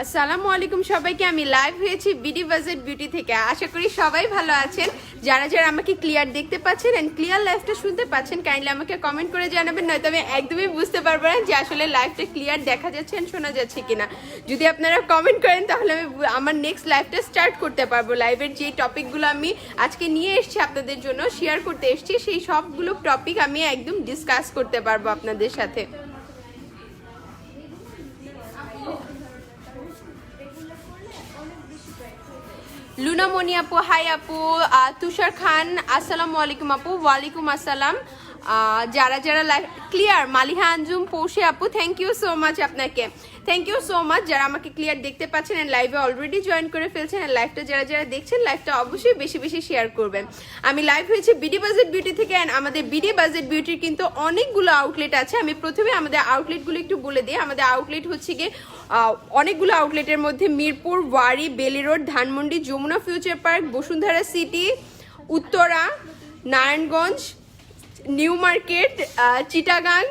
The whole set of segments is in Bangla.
আসসালামু আলাইকুম সবাইকে। আমি লাইভ হয়েছি বিডি বাজেট বিউটি থেকে। আশা করি সবাই ভালো আছেন। যারা যারা আমাকে ক্লিয়ার দেখতে পাচ্ছেন এন্ড ক্লিয়ার লাইভটা শুনতে পাচ্ছেন কাইন্ডলি আমাকে কমেন্ট করে জানাবেন, নয়তো আমি একদমই বুঝতে পারবো না যে আসলে লাইভটা ক্লিয়ার দেখা যাচ্ছে এন্ড শোনা যাচ্ছে কিনা। যদি আপনারা কমেন্ট করেন তাহলে আমি আমার নেক্সট লাইভটা স্টার্ট করতে পারবো। লাইভের যে টপিকগুলো আমি আজকে নিয়ে এসেছি আপনাদের জন্য শেয়ার করতে এসেছি, সেই সবগুলো টপিক আমি একদম ডিসকাস করতে পারবো আপনাদের সাথে। লুনামণি আপু, হাই আপু। তুষার খান, আসসালামু আলাইকুম আপু। ওয়ালাইকুম আসসালাম। যারা যারা ক্লিয়ার, মালিহা আঞ্জুম, পৌষে আপু, থ্যাংক ইউ সো মাচ আপনাকে, থ্যাংক ইউ সো মাচ। যারা আমাকে ক্লিয়ার দেখতে পাচ্ছেন এন্ড লাইভে অলরেডি জয়েন করে ফেলছেন এন্ড লাইভটা যারা যারা দেখছেন লাইভটা অবশ্যই বেশি বেশি শেয়ার করবেন। আমি লাইভ হয়েছি বিডি বাজেট বিউটি থেকে এন্ড আমাদের বিডি বাজেট বিউটির কিন্তু অনেকগুলো আউটলেট আছে। আমি প্রথমে আমাদের আউটলেটগুলো একটু বলে দিই। আমাদের আউটলেট হচ্ছে গিয়ে অনেকগুলো আউটলেটের মধ্যে Mirpur, Wari, Baily road, Dhanmondi, Jamuna future park, Bashundhara city, Uttara, Narayanganj, new market, Chittagong,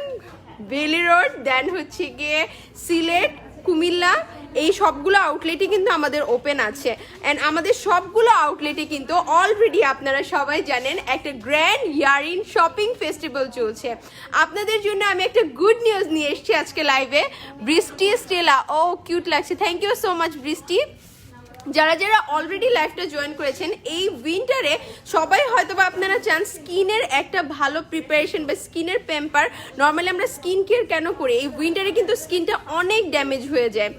Baily road, দেন হচ্ছে গিয়ে সিলেট, কুমিল্লা, এই সবগুলো আউটলেটই কিন্তু আমাদের ওপেন আছে। অ্যান্ড আমাদের সবগুলো আউটলেটে কিন্তু অলরেডি আপনারা সবাই জানেন একটা গ্র্যান্ড ইয়ারিং শপিং ফেস্টিভ্যাল চলছে। আপনাদের জন্য আমি একটা গুড নিউজ নিয়ে এসেছি আজকে লাইভে। বৃষ্টি স্টেলা, ও কিউট লাগছে, থ্যাংক ইউ সো মাচ বৃষ্টি। যারা যারা অলরেডি লাইভটা জয়েন করেছেন, এই উইন্টারে সবাই হয়তো বা আপনারা চান স্কিনের একটা ভালো প্রিপারেশন বা স্কিনের প্যাম্পার। নর্মালি আমরা স্কিন কেয়ার কেন করি? এই উইন্টারে কিন্তু স্কিনটা অনেক ড্যামেজ হয়ে যায়,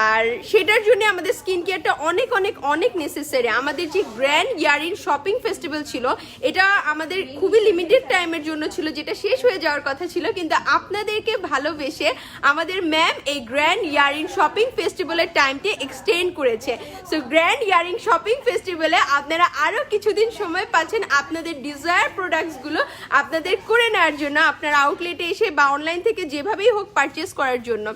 আর সেটার জন্য আমাদের স্কিন কেয়ারটা অনেক অনেক অনেক নেসেসারি। আমাদের যে গ্র্যান্ড ইয়ারিং শপিং ফেস্টিভ্যাল ছিল এটা আমাদের খুবই লিমিটেড টাইমের জন্য ছিল, যেটা শেষ হয়ে যাওয়ার কথা ছিল, কিন্তু আপনাদেরকে ভালোবেসে আমাদের ম্যাম এই গ্র্যান্ড ইয়ারিং শপিং ফেস্টিভ্যালের টাইমটি এক্সটেন্ড করেছে। সো গ্র্যান্ড ইয়ারিং শপিং ফেস্টিভ্যালে আপনারা আরও কিছুদিন সময় পাচ্ছেন আপনাদের ডিজায়ার প্রোডাক্টসগুলো আপনাদের করে নেওয়ার জন্য, আপনার আউটলেটে এসে বা অনলাইন থেকে যেভাবেই হোক পারচেস করার জন্য।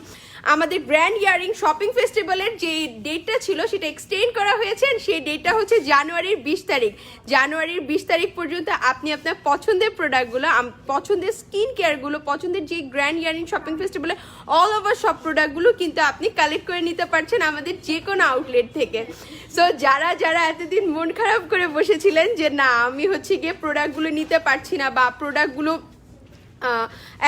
আমাদের গ্র্যান্ড ইয়ারিং শপিং ফেস্টিভ্যালের যে ডেটটা ছিল সেটা এক্সটেন্ড করা হয়েছে। সেই ডেটটা হচ্ছে জানুয়ারির 20 তারিখ। জানুয়ারির 20 তারিখ পর্যন্ত আপনি আপনার পছন্দের প্রোডাক্টগুলো, পছন্দের স্কিন কেয়ারগুলো, পছন্দের যে গ্র্যান্ড ইয়ারিং শপিং ফেস্টিভ্যালে অল ওভার সব প্রোডাক্টগুলো কিন্তু আপনি কালেক্ট করে নিতে পারছেন আমাদের যে কোনো আউটলেট থেকে। সো যারা যারা এতদিন মন খারাপ করে বসেছিলেন যে না আমি হচ্ছে গিয়ে প্রোডাক্টগুলো নিতে পারছি না বা প্রোডাক্টগুলো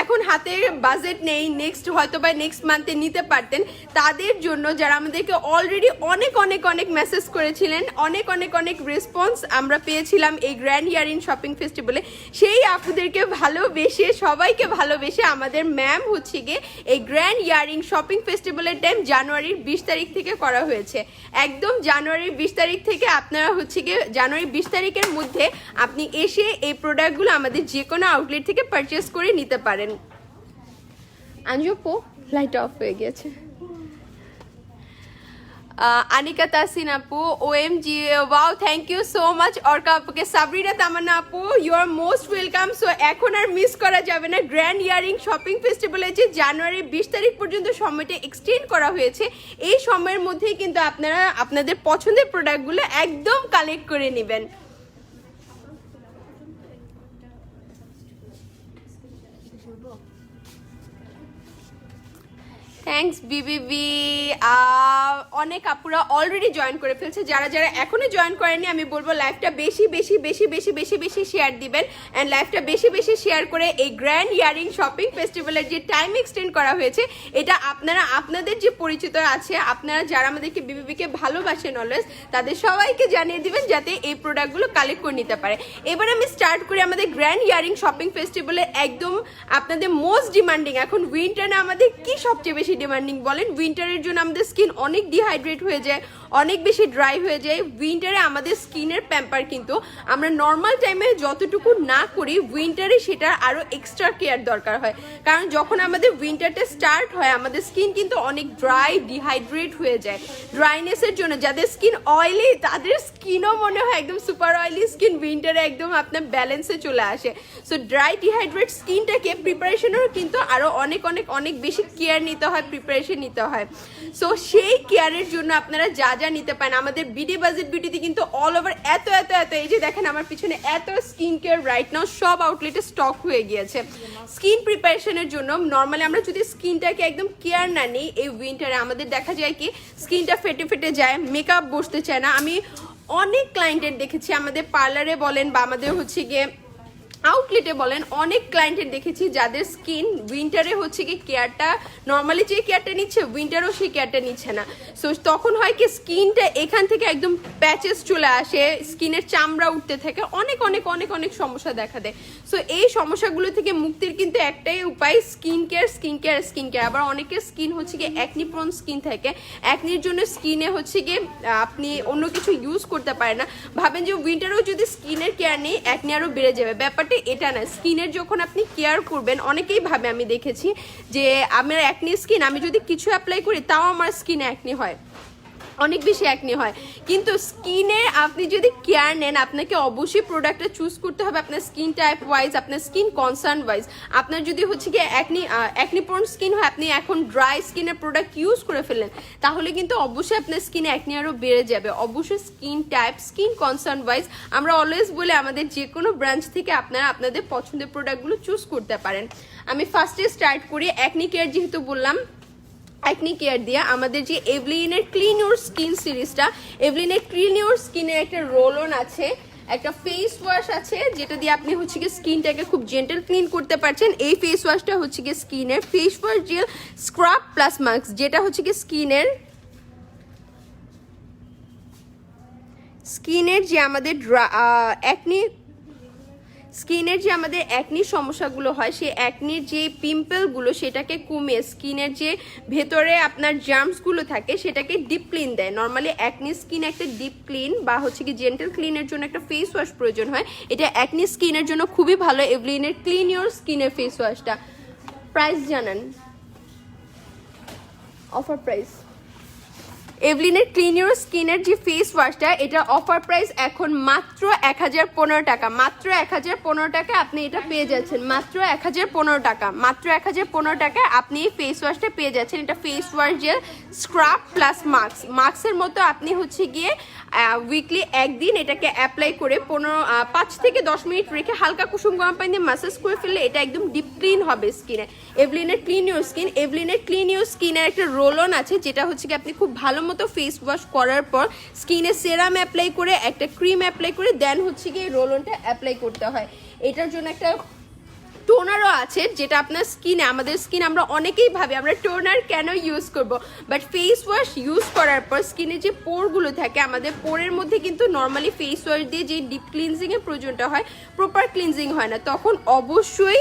এখন হাতে বাজেট নেই, নেক্সট হয়তো বা নেক্সট মান্থে নিতে পারতেন, তাদের জন্য যারা আমাদেরকে অলরেডি অনেক অনেক অনেক মেসেজ করেছিলেন, অনেক অনেক অনেক রেসপন্স আমরা পেয়েছিলাম এই গ্র্যান্ড ইয়ারিং শপিং ফেস্টিভ্যালে, সেই আপুদেরকে ভালোবেসে, সবাইকে ভালোবেসে আমাদের ম্যাম হচ্ছে গিয়ে এই গ্র্যান্ড ইয়ারিং শপিং ফেস্টিভ্যালের টাইম জানুয়ারির 20 তারিখ থেকে করা হয়েছে। একদম জানুয়ারির 20 তারিখ থেকে আপনারা হচ্ছে গিয়ে জানুয়ারি 20 তারিখের মধ্যে আপনি এসে এই প্রোডাক্টগুলো আমাদের যে কোনো আউটলেট থেকে পারচেস করে নিতে পারেন। আঞ্জুপো লাইট অফ হয়ে গেছে। আনিকা তাসিন আপু, OMG, wow, thank you so much Orka আপুকে। সাবরিনা তামান্না আপু, you are most welcome. So এখন আর মিস করা যাবে না গ্র্যান্ড ইয়ারিং শপিং ফেস্টিভ্যালে যে জানুয়ারি 20 তারিখ পর্যন্ত সময়টা এক্সটেন্ড করা হয়েছে। এই সময়ের মধ্যেই কিন্তু আপনারা আপনাদের পছন্দের প্রোডাক্টগুলো একদম কালেক্ট করে নেবেন। Thanks BBB. অনেক আপুরা অলরেডি জয়েন করে ফেলছে। যারা যারা এখনো জয়েন করেনি আমি বলবো লাইভটা বেশি বেশি বেশি বেশি বেশি বেশি শেয়ার দিবেন অ্যান্ড লাইভটা বেশি বেশি শেয়ার করে এই গ্র্যান্ড ইয়ারিং শপিং ফেস্টিভ্যালের যে টাইম এক্সটেন্ড করা হয়েছে এটা আপনারা আপনাদের যে পরিচিত আছে, আপনারা যারা আমাদেরকে বিবিবিকে ভালোবাসেন অলওয়েজ, তাদের সবাইকে জানিয়ে দিবেন যাতে এই প্রোডাক্টগুলো কালেক্ট করে নিতে পারে। এবার আমি স্টার্ট করি আমাদের গ্র্যান্ড ইয়ারিং শপিং ফেস্টিভ্যালের একদম আপনাদের মোস্ট ডিমান্ডিং, এখন উইন্টারে আমাদের কি সবচেয়ে বেশি ডিমান্ডিং বলেন? উইন্টারের জন্য আমাদের স্কিন অনেক ডিহাইড্রেট হয়ে যায়, অনেক বেশি ড্রাই হয়ে যায়। উইন্টারে আমাদের স্কিনের প্যাম্পার কিন্তু আমরা নর্মাল টাইমে যতটুকু না করি, উইন্টারে সেটা আরও এক্সট্রা কেয়ার দরকার হয়। কারণ যখন আমাদের উইন্টারটা স্টার্ট হয় আমাদের স্কিন কিন্তু অনেক ড্রাই, ডিহাইড্রেট হয়ে যায়। ড্রাইনেসের জন্য যাদের স্কিন অয়েলি তাদের স্কিনও মনে হয় একদম সুপার অয়েলি স্কিন উইন্টারে একদম আপনার ব্যালেন্সে চলে আসে। সো ড্রাই ডিহাইড্রেট স্কিনটাকে প্রিপারেশনেরও কিন্তু আরও অনেক অনেক অনেক বেশি কেয়ার নিতে হয় প্রিপারেশন নিতে হয়। সো সেই কেয়ারের জন্য আপনারা যা যা নিতে পারেন আমাদের বিডি বাজেট বিউটিতে কিন্তু অল ওভার এত এত এত, এই যে দেখেন আমার পিছনে এত স্কিন কেয়ার রাইট নাও সব আউটলেটে স্টক হয়ে গিয়েছে। স্কিন প্রিপারেশনের জন্য নর্মালি আমরা যদি স্কিনটাকে একদম কেয়ার না নিই এই উইন্টারে আমাদের দেখা যায় কি স্কিনটা ফেটে ফেটে যায়, মেকআপ বসতে চায় না। আমি অনেক ক্লায়েন্টের দেখেছি আমাদের পার্লারে বলেন বা আমাদের হচ্ছে গিয়ে আউটলেটে বলেন, অনেক ক্লায়েন্টের দেখেছি যাদের স্কিন উইন্টারে হচ্ছে কি কেয়ারটা নর্মালি যে কেয়ারটা নিচ্ছে উইন্টারও সেই কেয়ারটা নিচ্ছে না। সো তখন হয় কি স্কিনটা এখান থেকে একদম প্যাচেস চলে আসে, স্কিনের চামড়া উঠতে থাকে, অনেক অনেক অনেক অনেক সমস্যা দেখা দেয়। সো এই সমস্যাগুলো থেকে মুক্তির কিন্তু একটাই উপায় skin care skin care skin care. আবার অনেকের স্কিন হচ্ছে কি অ্যাকনি প্রোন স্কিন থাকে, অ্যাকনির জন্য স্কিনে হচ্ছে গিয়ে আপনি অন্য কিছু ইউজ করতে পারেন না, ভাবেন যে উইন্টারেও যদি স্কিনের কেয়ার নেই অ্যাকনি আরও বেড়ে যাবে। ব্যাপারটা এটা না, স্কিনের যখন আপনি কেয়ার করবেন অনেকেই ভাবে আমি দেখেছি যে আমার অ্যাকনি স্কিন আমি যদি কিছু অ্যাপ্লাই করি তাও আমার স্কিনে অ্যাকনি হয়, অনেক বেশি অ্যাকনি হয়। কিন্তু স্কিনে আপনি যদি কেয়ার নেন আপনাকে অবশ্যই প্রোডাক্টটা চুজ করতে হবে আপনার স্কিন টাইপ ওয়াইজ, আপনার স্কিন কনসার্ন ওয়াইজ। আপনার যদি হচ্ছে কি অ্যাকনি প্রোন স্কিন হয়, আপনি এখন ড্রাই স্কিনের প্রোডাক্ট ইউজ করে ফেললেন, তাহলে কিন্তু অবশ্যই আপনার স্কিনে অ্যাকনি আরও বেড়ে যাবে। অবশ্যই skin type skin concern wise আমরা অলওয়েজ বলে আমাদের যে কোনো ব্রাঞ্চ থেকে আপনারা আপনাদের পছন্দের প্রোডাক্টগুলো চুজ করতে পারেন। আমি ফার্স্টে স্টার্ট করি অ্যাকনি কেয়ার, যেহেতু বললাম অ্যাকনি কেয়ার দিয়ে আমাদের যে এভলিনের ক্লিন ইউর স্কিন সিরিজটা, এভলিনের ক্লিন ইউর স্কিনের একটা রোল অন আছে, একটা ফেস ওয়াশ আছে যেটা দিয়ে আপনি হচ্ছে গিয়ে স্কিনটাকে খুব জেন্টাল ক্লিন করতে পারছেন। এই ফেস ওয়াশটা হচ্ছে গিয়ে স্কিনের face wash gel scrub plus mask, যেটা হচ্ছে গিয়ে স্কিনের যে আমাদের স্কিনের যে আমাদের অ্যাকনির সমস্যাগুলো হয় সেই অ্যাকনির যে পিম্পলগুলো সেটাকে কমিয়ে স্কিনের যে ভেতরে আপনার জার্মসগুলো থাকে সেটাকে ডিপ ক্লিন দেয়। নর্মালি অ্যাকনি স্কিন একটা ডিপ ক্লিন বা হচ্ছে কি জেন্টাল ক্লিনের জন্য একটা ফেস ওয়াশ প্রয়োজন হয়, এটা অ্যাকনি স্কিনের জন্য খুবই ভালো এভলিনের ক্লিন ইউর স্কিনের ফেস ওয়াশটা। প্রাইস জানান, অফার প্রাইস এভলিনের ক্লিন ইউর স্কিনের যে ফেস ওয়াশটা এটা অফার প্রাইস এখন মাত্র 1015 টাকা, মাত্র 1015 টাকা আপনি এটা পেয়ে যাচ্ছেন, মাত্র 1015 টাকা, মাত্র 1015 টাকা আপনি এই ফেস ওয়াশটা পেয়ে যাচ্ছেন। এটা face wash gel scrub plus মাস্কের মতো আপনি হচ্ছে গিয়ে উইকলি একদিন এটাকে অ্যাপ্লাই করে 5 থেকে 10 মিনিট রেখে হালকা কুসুম গরম পানি দিয়ে ম্যাসাজ করে ফেললে এটা একদম ডিপ ক্লিন হবে স্কিনে। এভলিনের ক্লিন ইউর স্কিন, এভলিনের ক্লিন ইউর স্কিনের একটা রোল অন আছে যেটা হচ্ছে কি আপনি খুব ভালো মতো ফেস ওয়াশ করার পর স্কিনে সেরাম অ্যাপ্লাই করে একটা ক্রিম অ্যাপ্লাই করে দেন হচ্ছে গিয়ে রোল অনটা অ্যাপ্লাই করতে হয়। এটার জন্য একটা টোনারও আছে যেটা আপনার স্কিনে, আমাদের স্কিন আমরা অনেকেই ভাবি আমরা টোনার কেন ইউজ করব, বাট ফেস ওয়াশ ইউজ করার পর স্কিনে যে পোরগুলো থাকে আমাদের পোরের মধ্যে কিন্তু নর্মালি ফেস ওয়াশ দিয়ে যে ডিপ ক্লিনজিংয়ের প্রয়োজনটা হয় প্রপার ক্লিনজিং হয় না, তখন অবশ্যই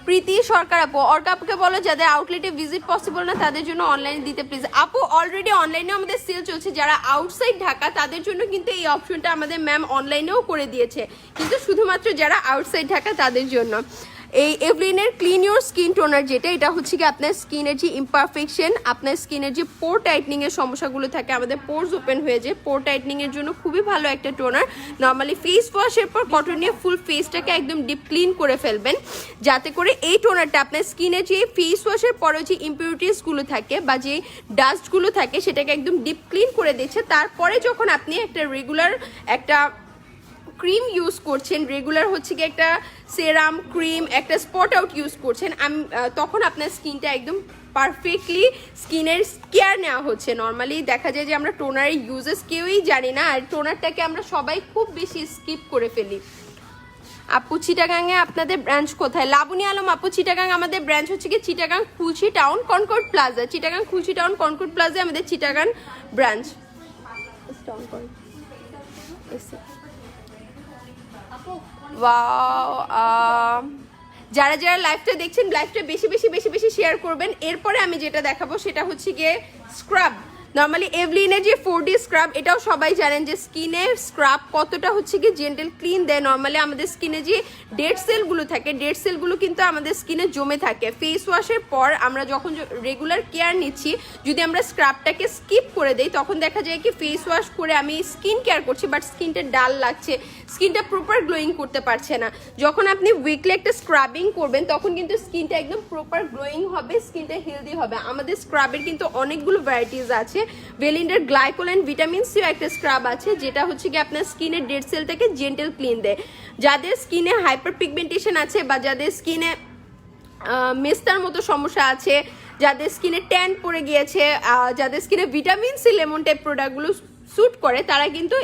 প্রীতি সরকার আপু, অর্কা আপুকে বলো যাদের আউটলেটে ভিজিট পসিবল না তাদের জন্য অনলাইনে দিতে প্লিজ। আপু অলরেডি অনলাইনেও আমাদের সেল চলছে, যারা আউটসাইড ঢাকা তাদের জন্য কিন্তু এই অপশনটা আমাদের ম্যাম অনলাইনেও করে দিয়েছে, কিন্তু শুধুমাত্র যারা আউটসাইড ঢাকা তাদের জন্য। এই এভলিনের ক্লিন ইউর স্কিন টোনার যেটা, এটা হচ্ছে কি আপনার স্কিনের যে ইমপারফেকশন, আপনার স্কিনের যে পোর টাইটনিং এর সমস্যাগুলো থাকে, আমাদের পোরস ওপেন হয়ে যায়, পোর টাইটনিং এর জন্য খুবই ভালো একটা টোনার। নর্মালি ফেস ওয়াশের পর কটন নিয়ে ফুল ফেসটাকে একদম ডিপ ক্লিন করে ফেলবেন, যাতে করে এই টোনারটা আপনার স্কিনে যে ফেস ওয়াশের পরে যে ইম্পিউরিটিসগুলো থাকে বা যে ডাস্টগুলো থাকে সেটাকে একদম ডিপ ক্লিন করে দিচ্ছে। তারপরে যখন আপনি একটা রেগুলার একটা ক্রিম ইউজ করছেন, রেগুলার হচ্ছে কি একটা সেরাম ক্রিম একটা স্পট আউট ইউজ করছেন, তখন আপনার স্কিনটা একদম পারফেক্টলি স্কিনের কেয়ার নেওয়া হচ্ছে। নর্মালি দেখা যায় যে আমরা টোনারের ইউজেস কেউই জানি না, আর টোনারটাকে আমরা সবাই খুব বেশি স্কিপ করে ফেলি। আপু চিটাগাংয়ে আপনাদের ব্রাঞ্চ কোথায়? লাবণী আলম আপু, চিটাগাং আমাদের ব্রাঞ্চ হচ্ছে কি Chittagong Khulshi town Concord plaza, Chittagong Khulshi town Concord plaza আমাদের চিটাগাং ব্রাঞ্চ। ওয়াও, যারা যারা লাইভটা দেখছেন লাইভটা বেশি বেশি বেশি বেশি শেয়ার করবেন। এরপরে আমি যেটা দেখাবো সেটা হচ্ছে গিয়ে স্ক্রাব, নর্মালি এভলিনের যে 4D স্ক্রাব এটাও সবাই জানেন যে স্কিনে স্ক্রাব কতটা হচ্ছে কি জেন্টাল ক্লিন দেয়। নর্মালি আমাদের স্কিনে যে ডেড সেলগুলো থাকে, ডেড সেলগুলো কিন্তু আমাদের স্কিনে জমে থাকে। ফেস ওয়াশের পর আমরা যখন রেগুলার কেয়ার নিচ্ছি, যদি আমরা স্ক্রাবটাকে স্কিপ করে দেই, তখন দেখা যায় কি ফেস ওয়াশ করে আমি স্কিন কেয়ার করছি বাট স্কিনটা ডাল লাগছে, স্কিনটা প্রপার গ্লোয়িং করতে পারছে না। যখন আপনি উইকলি একটা স্ক্রাবিং করবেন তখন কিন্তু স্কিনটা একদম প্রপার গ্লোয়িং হবে, স্কিনটা হেলদি হবে। আমাদের স্ক্রাবের কিন্তু অনেকগুলো ভ্যারাইটিস আছে। বেলিন্ডার গ্লাইকোলিন ভিটামিন সি একটা স্ক্রাব আছে যেটা হচ্ছে কি আপনার স্কিনের ডেড সেলটাকে জেন্টাল ক্লিন দেয়। যাদের স্কিনে হাইপার পিগমেন্টেশন আছে বা যাদের স্কিনে মেস্তার মতো সমস্যা আছে, যাদের স্কিনে ট্যান পড়ে গিয়েছে, যাদের স্কিনে ভিটামিন সি লেমন টাইপ প্রোডাক্টগুলো স্যুট করে, তারা কিন্তু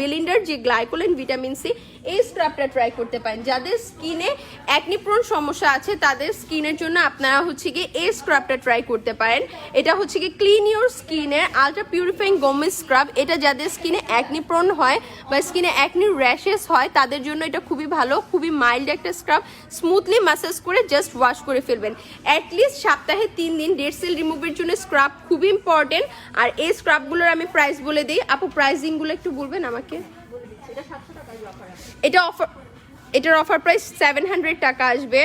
বেলিন্ডার যে গ্লাইকোলিন ভিটামিন সি এই স্ক্রাবটা ট্রাই করতে পারেন। যাদের স্কিনে অ্যাকনি প্রোন সমস্যা আছে তাদের স্কিনের জন্য আপনারা হচ্ছে কি এই স্ক্রাবটা ট্রাই করতে পারেন। এটা হচ্ছে কি ক্লিন ইউর স্কিনের আলট্রা পিউরিফাইং গোমেজ স্ক্রাব। এটা যাদের স্কিনে অ্যাকনি প্রোন হয় বা স্কিনে অ্যাকনি র্যাশেস হয় তাদের জন্য এটা খুবই ভালো, খুবই মাইল্ড একটা স্ক্রাব। স্মুথলি ম্যাসাজ করে জাস্ট ওয়াশ করে ফেলবেন। অ্যাটলিস্ট সপ্তাহে 3 দিন ডেড সেল রিমুভের জন্য স্ক্রাব খুবই ইম্পর্টেন্ট। আর এই স্ক্রাবগুলোর আমি প্রাইস বলে দিই। আপু প্রাইসিংগুলো একটু বলবেন আমাকে? এটার অফার প্রাইস 700 টাকা আসবে।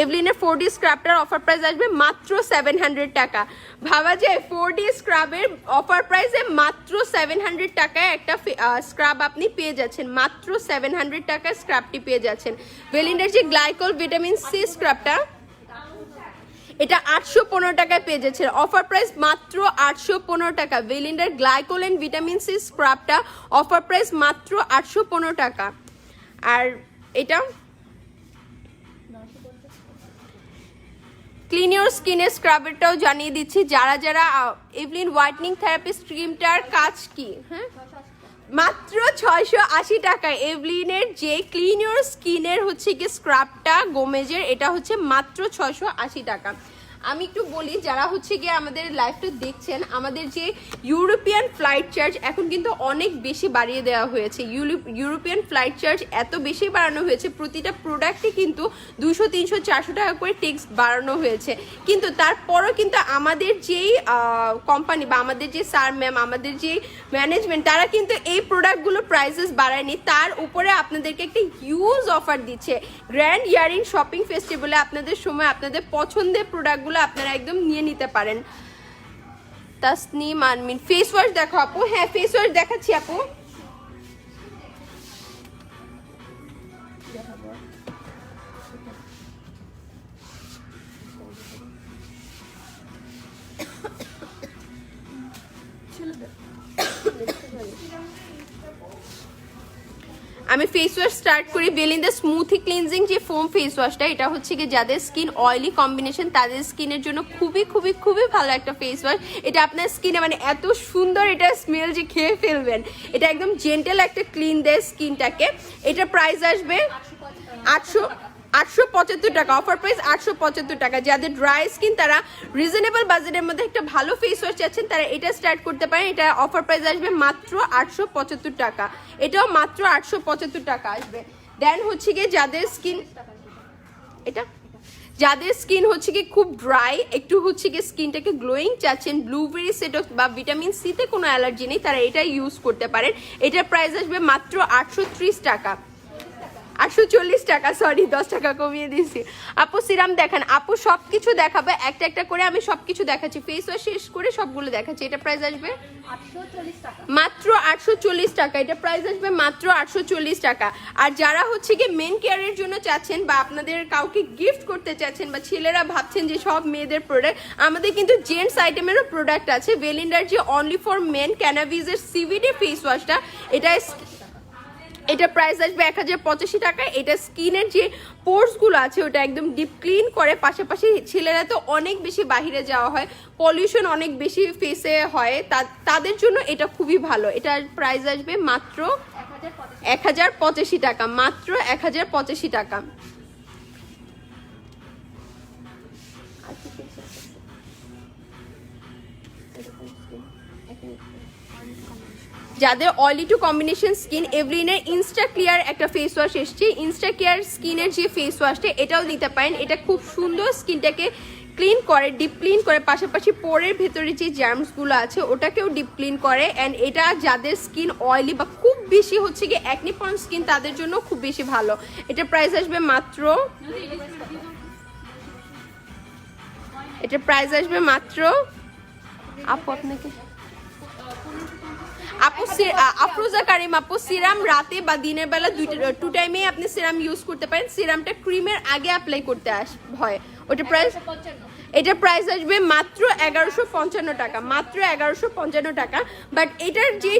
এভলিনের 4D স্ক্রাবটার অফার প্রাইস আসবে মাত্র 700 টাকা। ভাবা যায় 4D স্ক্রাবের অফার প্রাইসে মাত্র 700 টাকায় একটা স্ক্রাব আপনি পেয়ে যাচ্ছেন। মাত্র 700 টাকায় স্ক্রাবটি পেয়ে যাচ্ছেন। বেলিন্ডার যে গ্লাইকোল ভিটামিন সি স্ক্রাবটা এটা 815 টাকায় পেয়ে যাচ্ছে। অফার প্রাইস মাত্র 815 টাকা। বেলিন্ডার গ্লাইকোলিন ভিটামিন সি স্ক্রাবটা অফার প্রাইস মাত্র 815 টাকা। আর এটা ক্লিন ইউর স্কিনের স্ক্রাবারটাও জানিয়ে দিচ্ছি। যারা যারা এভলিন হোয়াইটনিং থেরাপিস্ট ক্রিমটার কাজ কি, হ্যাঁ মাত্র 680 টাকায় এভলিনের যে ক্লিন ইউর স্কিনের হচ্ছে কি স্ক্রাবটা গোমেজের, এটা হচ্ছে মাত্র 680 টাকা। আমি একটু বলি যারা হচ্ছে গিয়ে আমাদের লাইভটা দেখছেন, আমাদের যে ইউরোপিয়ান ফ্লাইট চার্জ এখন কিন্তু অনেক বেশি বাড়িয়ে দেওয়া হয়েছে। ইউরোপিয়ান ফ্লাইট চার্জ এত বেশি বাড়ানো হয়েছে, প্রতিটা প্রোডাক্টে কিন্তু 200, 300, 400 টাকা করে ট্যাক্স বাড়ানো হয়েছে। কিন্তু তারপরও কিন্তু আমাদের যেই কোম্পানি বা আমাদের যে স্যার ম্যাম, আমাদের যে ম্যানেজমেন্ট, তারা কিন্তু এই প্রোডাক্টগুলো প্রাইসেস বাড়ায়নি। তার উপরে আপনাদেরকে একটা হিউজ অফার দিচ্ছে। গ্র্যান্ড ইয়ারিং শপিং ফেস্টিভ্যালে আপনাদের সময় আপনাদের পছন্দের প্রোডাক্টগুলো আপনারা একদম নিয়ে নিতে পারেন। তাসনিম আনমিন ফেস ওয়াশ দেখো আপু। হ্যাঁ ফেস ওয়াশ দেখাচ্ছি আপু। আমি ফেস ওয়াশ স্টার্ট করি। বেলিন্ডার স্মুথি ক্লিনজিং যে ফোম ফেস ওয়াশটা, এটা হচ্ছে কি যাদের স্কিন অয়েলি কম্বিনেশন তাদের স্কিনের জন্য খুবই খুবই খুবই ভালো একটা ফেস ওয়াশ। এটা আপনার স্কিনে মানে এত সুন্দর এটা স্মেল যে খেয়ে ফেলবেন। এটা একদম জেন্টাল একটা ক্লিন দেয় স্কিনটাকে। এটা প্রাইস আসবে 875 টাকা। অফার প্রাইস 875 টাকা। যাদের ড্রাই স্কিন তারা রিজনেবল বাজেটের মধ্যে একটা ভালো ফেস ওয়াশ চাচ্ছেন তারা এটা স্টার্ট করতে পারেন। এটা অফার প্রাইস আসবে মাত্র 875 টাকা। এটাও মাত্র 875 টাকা আসবে। দেন হচ্ছে গিয়ে যাদের স্কিন যাদের স্কিন হচ্ছে কি খুব ড্রাই, একটু হচ্ছে কি স্কিনটাকে গ্লোয়িং চাচ্ছেন, ব্লুবেরি সেটক বা ভিটামিন সিতে কোনো অ্যালার্জি নেই, তারা এটা ইউজ করতে পারেন। এটার প্রাইস আসবে মাত্র 830 টাকা। 840 টাকা, সরি 10 টাকা কমিয়ে দিয়েছি। আপু সিরাম দেখান। আপু সব কিছু দেখাবে, একটা একটা করে আমি সব কিছু দেখাচ্ছি। ফেস ওয়াশ শেষ করে সবগুলো দেখাচ্ছি। এটা প্রাইস আসবে মাত্র 840 টাকা। এটা প্রাইস আসবে মাত্র 840 টাকা। আর যারা হচ্ছে কি মেন কেয়ারের জন্য চাচ্ছেন বা আপনাদের কাউকে গিফট করতে চাচ্ছেন বা ছেলেরা ভাবছেন যে সব মেয়েদের প্রোডাক্ট, আমাদের কিন্তু জেন্টস আইটেমেরও প্রোডাক্ট আছে। বেলিন্ডার যে অনলি ফর মেন ক্যানাবিজের সিভিডি ফেস ওয়াশটা, এটা প্রাইস আসবে 1085 টাকা। এটা স্কিনের যে পোর্সগুলো আছে ওটা একদম ডিপ ক্লিন করে। পাশাপাশি ছেলেরা তো অনেক বেশি বাহিরে যাওয়া হয়, পলিউশন অনেক বেশি ফেসে হয়, তাদের জন্য এটা খুবই ভালো। এটার প্রাইস আসবে মাত্র 1085 টাকা। মাত্র 1085 টাকা। যাদের অয়েলি টু কম্বিনেশন স্কিন, এভলিনের ইনস্টা ক্লিয়ার একটা ফেস ওয়াশ এসছে। ইনস্টা কেয়ার স্কিনের যে ফেস ওয়াশটা এটাও নিতে পারেন। এটা খুব সুন্দর স্কিনটাকে ক্লিন করে, ডিপ ক্লিন করে, পাশাপাশি পোরের ভেতরে যে জার্মসগুলো আছে ওটাকেও ডিপ ক্লিন করে। অ্যান্ড এটা যাদের স্কিন অয়েলি বা খুব বেশি হচ্ছে কি অ্যাকনি প্রন স্কিন তাদের জন্য খুব বেশি ভালো। এটা প্রাইস আসবে মাত্র, এটা প্রাইস আসবে মাত্র আপু আপনাকে আফরোজা কারিম আপু, সিরাম রাতে বা দিনের বেলা টু টাইমে আপনি সিরাম ইউজ করতে পারেন। সিরামটা ক্রিমের আগে অ্যাপ্লাই করতে হয়। ওটা প্রাইস, এটা প্রাইস আসবে মাত্র 1155 টাকা, মাত্র 1155 টাকা। বাট এটার যে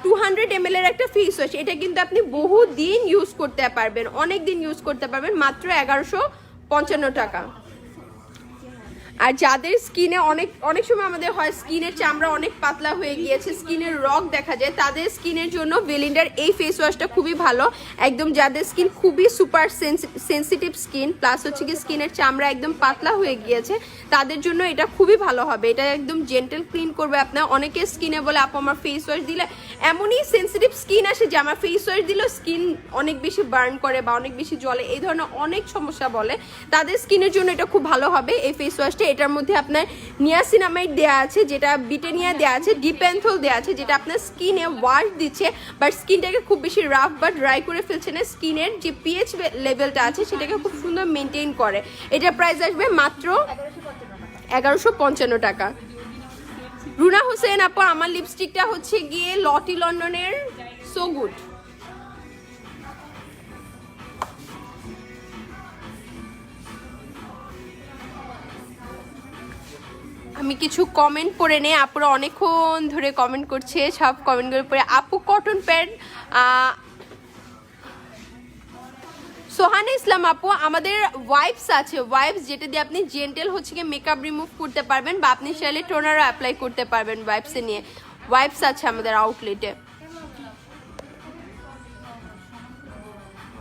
200 ml এর একটা ফেস ওয়াশ, এটা কিন্তু আপনি বহু দিন ইউজ করতে পারবেন, অনেক দিন ইউজ করতে পারবেন, মাত্র 1155 টাকা। আর যাদের স্কিনে অনেক সময় আমাদের হয় স্কিনের চামড়া অনেক পাতলা হয়ে গিয়েছে, স্কিনের রগ দেখা যায়, তাদের স্কিনের জন্য বেলিন্ডার এই ফেস ওয়াশটা খুবই ভালো। একদম যাদের স্কিন খুবই সুপার সেন্সিটিভ স্কিন, প্লাস হচ্ছে কি স্কিনের চামড়া একদম পাতলা হয়ে গিয়েছে, তাদের জন্য এটা খুবই ভালো হবে। এটা একদম জেন্টেল ক্লিন করবে আপনার। অনেকে স্কিনে বলে আপু আমার ফেস ওয়াশ দিলে এমনই সেন্সিটিভ স্কিন আসে যে আমার ফেস ওয়াশ দিলেও স্কিন অনেক বেশি বার্ন করে বা অনেক বেশি জ্বলে, এই ধরনের অনেক সমস্যা বলে, তাদের স্কিনের জন্য এটা খুব ভালো হবে এই ফেস ওয়াশটা। এটার মধ্যে আপনার নিয়াসিনামাইড দেওয়া আছে, যেটা ব্রিটানিয়া দেওয়া আছে, ডিপেন্থল দেওয়া আছে, যেটা আপনার স্কিনে ওয়াশ দিচ্ছে বাট স্কিনটাকে খুব বেশি রাফ বা ড্রাই করে ফেলছে না, স্কিনের যে পিএইচ লেভেলটা আছে সেটাকে খুব সুন্দর মেনটেন করে। এটার প্রাইস আসবে মাত্র 1155 টাকা। রুনা হোসেন আপু, আমার লিপস্টিকটা হচ্ছে গিয়ে লটি লন্ডনের সো গুড। আমি কিছু কমেন্ট পড়ে নেই, আপুরা অনেকক্ষণ ধরে কমেন্ট করছে, সব কমেন্টগুলো পড়ে। আপু কটন প্যান্ট, সোহানা ইসলাম আপু, আমাদের ওয়াইপস আছে, ওয়াইপস যেটা দিয়ে আপনি জেন্টেল হচ্ছে কি মেকআপ রিমুভ করতে পারবেন বা আপনি চাইলে টোনারও অ্যাপ্লাই করতে পারবেন ওয়াইপসে নিয়ে। ওয়াইপস আছে আমাদের আউটলেটে।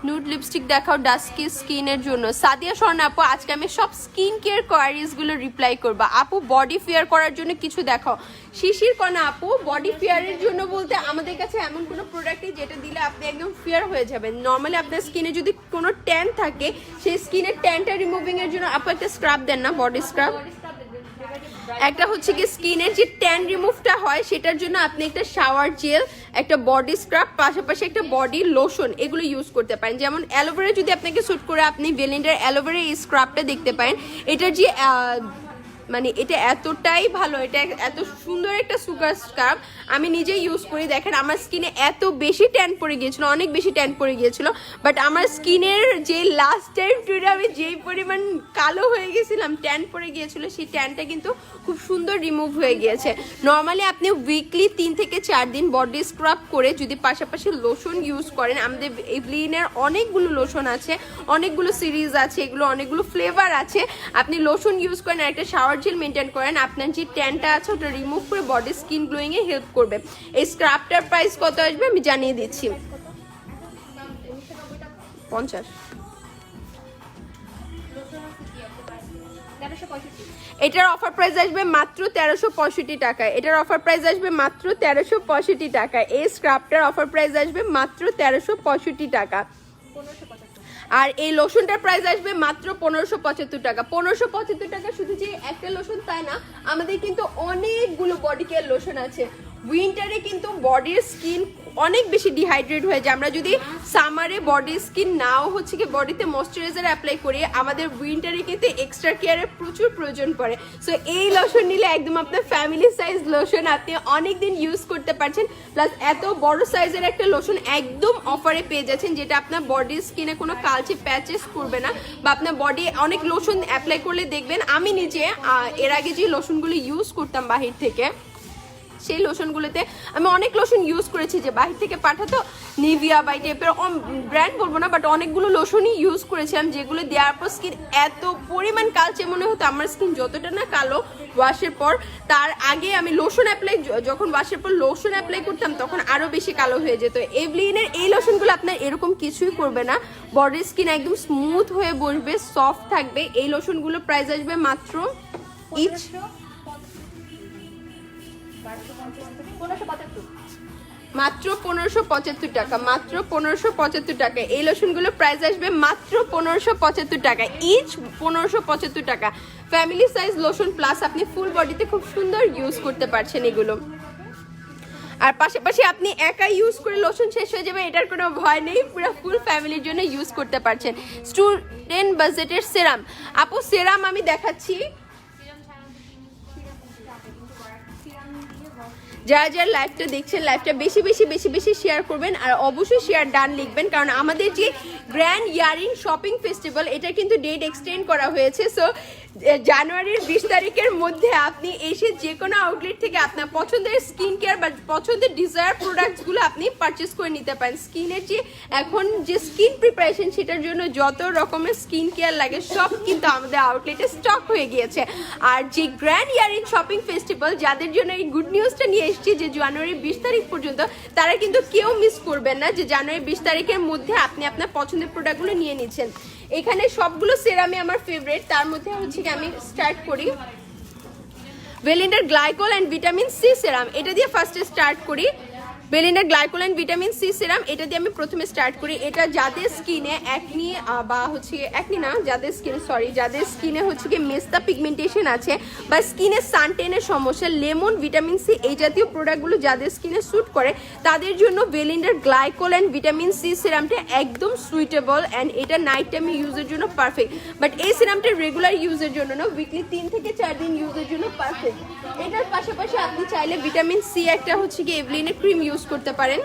নুড লিপস্টিক দেখাও ডাস্কি স্কিনের জন্য। সাদিয়া স্বর্ণ আপু, আজকে আমি সব স্কিন কেয়ার কোয়ারিজগুলো রিপ্লাই করবো। আপু বডি ফেয়ার করার জন্য কিছু দেখাও। শিশির কণা আপু, বডি ফেয়ারের জন্য বলতে আমাদের কাছে এমন কোনো প্রোডাক্টই যেটা দিলে আপনি একদম ফেয়ার হয়ে যাবেন। নর্মালি আপনার স্কিনে যদি কোনো ট্যান থাকে, সেই স্কিনের ট্যানটা রিমুভিং এর জন্য আপু একটা স্ক্রাব দেন না, বডি স্ক্রাব। একটা হচ্ছে কি স্কিনের যে ট্যান রিমুভটা হয় সেটার জন্য আপনি একটা শাওয়ার জেল, একটা বডি স্ক্রাব, পাশাপাশি একটা বডি লোশন, এগুলো ইউজ করতে পারেন। যেমন অ্যালোভেরা যদি আপনাকে স্যুট করে, আপনি বেলিন্ডার অ্যালোভেরা এই স্ক্রাবটা দেখতে পারেন। এটার যে মানে এটা এতটাই ভালো, এটা এত সুন্দর একটা সুগার স্ক্রাব, আমি নিজেই ইউজ করি। দেখেন আমার স্কিনে এত বেশি ট্যান পড়ে গিয়েছিল, অনেক বেশি ট্যান পড়ে গিয়েছিল, বাট আমার স্কিনের যে লাস্ট টাইম টুডে আমি যেই পরিমাণ কালো হয়ে গেছিলাম, ট্যান পড়ে গিয়েছিল, সেই ট্যানটা কিন্তু খুব সুন্দর রিমুভ হয়ে গিয়েছে। নর্মালি আপনি উইকলি 3 থেকে 4 দিন বডি স্ক্রাব করে যদি পাশাপাশি লোশন ইউজ করেন, আমাদের এভলিনের অনেকগুলো লোশন আছে, অনেকগুলো সিরিজ আছে, এগুলো অনেকগুলো ফ্লেভার আছে, আপনি লোশন ইউজ করেন আর একটা শাওয়ার জেল মেনটেন করেন, আপনার যে ট্যানটা আছে ওটা রিমুভ করে বডি স্কিন গ্লোয়িং এ হেল্প করবে। এই স্ক্রাবটার প্রাইস কত আসবে আমি জানিয়ে দিচ্ছি, 50। এটার অফার প্রাইস আসবে মাত্র 1365 টাকায়। এটার অফার প্রাইস আসবে মাত্র 1365 টাকায়। এই স্ক্রাবটার অফার প্রাইস আসবে মাত্র 1365 টাকা। আর এই লোশনটার প্রাইস আসবে মাত্র 1575 টাকা। 1575 টাকা শুধু যে একটা লোশন তাই না, আমাদের কিন্তু অনেকগুলো বডি কেয়ার লোশন আছে। উইন্টারে কিন্তু বডির স্কিন অনেক বেশি ডিহাইড্রেট হয়ে যায়, আমরা যদি সামারে বডি স্কিন নাও হচ্ছে কি বডিতে ময়শ্চারাইজার অ্যাপ্লাই করি, আমাদের উইন্টারে কিন্তু এক্সট্রা কেয়ারের প্রচুর প্রয়োজন পড়ে। সো এই লোশন নিলে একদম আপনার ফ্যামিলি সাইজ লোশন আপনি অনেক দিন ইউজ করতে পারছেন, প্লাস এত বড় সাইজের একটা লোশন একদম অফারে পেয়ে যাচ্ছেন, যেটা আপনার বডির স্কিনে কোনো কালচে প্যাচেস করবে না, বা আপনার বডি অনেক লোশন অ্যাপ্লাই করলে দেখবেন, আমি নিজে এর আগে যে লোশনগুলো ইউজ করতাম বাহির থেকে, সেই লোশনগুলোতে আমি অনেক লোশন ইউজ করেছি যে বাহির থেকে পাঠাতো, নিভিয়া বাই টাইপের ব্র্যান্ড বলবো না, বাট অনেকগুলো লোশনই ইউজ করেছিলাম, যেগুলো দেওয়ার পর স্কিন এত পরিমাণ কালচে মনে হতো। আমার স্কিন যতটা না কালো ওয়াশের পর, তার আগে আমি লোশন অ্যাপ্লাই, যখন ওয়াশের পর লোশন অ্যাপ্লাই করতাম তখন আরও বেশি কালো হয়ে যেত। এভলিনের এই লোশনগুলো আপনার এরকম কিছুই করবে না, বডির স্কিন একদম স্মুথ হয়ে বসবে, সফট থাকবে। এই লোশনগুলো প্রাইস আসবে মাত্র ইচ মাত্র 1575 টাকা, মাত্র 1575 টাকা। এই লোশনগুলো প্রাইস আসবে মাত্র 1575 টাকা, ইচ 1575 টাকা। ফ্যামিলি সাইজ লোশন প্লাস আপনি ফুল বডিতে খুব সুন্দর ইউজ করতে পারছেন এগুলো। আর পাশাপাশি আপনি একা ইউজ করে লোশন শেষ হয়ে যাবে এটার কোনো ভয় নেই, পুরো ফুল ফ্যামিলির জন্য ইউজ করতে পারছেন। স্টুডেন্ট বাজেটের সেরাম, আপু সেরাম আমি দেখাচ্ছি। যারা যারা লাইভটা দেখছেন লাইভটা বেশি বেশি বেশি বেশি শেয়ার করবেন, আর অবশ্যই শেয়ার ডান লিখবেন, কারণ আমাদের যে গ্র্যান্ড ইয়ারিং শপিং ফেস্টিভ্যাল এটা কিন্তু ডেট এক্সটেন্ড করা হয়েছে। সো জানুয়ারির 20 তারিখের মধ্যে আপনি এসে যে কোনো আউটলেট থেকে আপনার পছন্দের স্কিন কেয়ার বা পছন্দের ডিজায়ার প্রোডাক্টসগুলো আপনি পারচেস করে নিতে পারেন। স্কিনের যে এখন যে স্কিন প্রিপারেশন সেটার জন্য যত রকমের স্কিন কেয়ার লাগে সব কিন্তু আমাদের আউটলেটে স্টক হয়ে গিয়েছে। আর যে গ্র্যান্ড ইয়ারিং শপিং ফেস্টিভ্যাল যাদের জন্য এই গুড নিউজটা নিয়ে এসেছি যে জানুয়ারি 20 তারিখ পর্যন্ত, তারা কিন্তু কেউ মিস করবেন না যে জানুয়ারি 20 তারিখের মধ্যে আপনি আপনার পছন্দের প্রোডাক্টগুলো নিয়ে নিচ্ছেন। এখানে সবগুলো সেরামই আমার ফেভারিট, তার মধ্যে হচ্ছে কি আমি স্টার্ট করি বেলিন্ডার glycol and vitamin C serum, এটা দিয়ে ফার্স্টে স্টার্ট করি। বেলিন্ডার glycol and vitamin C serum এটা দিয়ে আমি প্রথমে স্টার্ট করি। এটা যাদের স্কিনে অ্যাকনি বা হচ্ছে অ্যাকনি না, যাদের স্কিনে হচ্ছে কি মেস্তা পিগমেন্টেশন আছে বা স্কিনে সানটেনের সমস্যা, লেমন ভিটামিন সি এই জাতীয় প্রোডাক্টগুলো যাদের স্কিনে স্যুট করে তাদের জন্য বেলিন্ডার গ্লাইকল অ্যান্ড ভিটামিন সি সিরামটা একদম সুইটেবল অ্যান্ড এটা নাইট টাইমে ইউজের জন্য পারফেক্ট। বাট এই সিরামটা রেগুলার ইউজের জন্য না, উইকলি 3 থেকে 4 দিন ইউজের জন্য পারফেক্ট। এটার পাশাপাশি আপনি চাইলে ভিটামিন সি একটা হচ্ছে কি এভলিনের ক্রিম ইউজ করতে পারেন,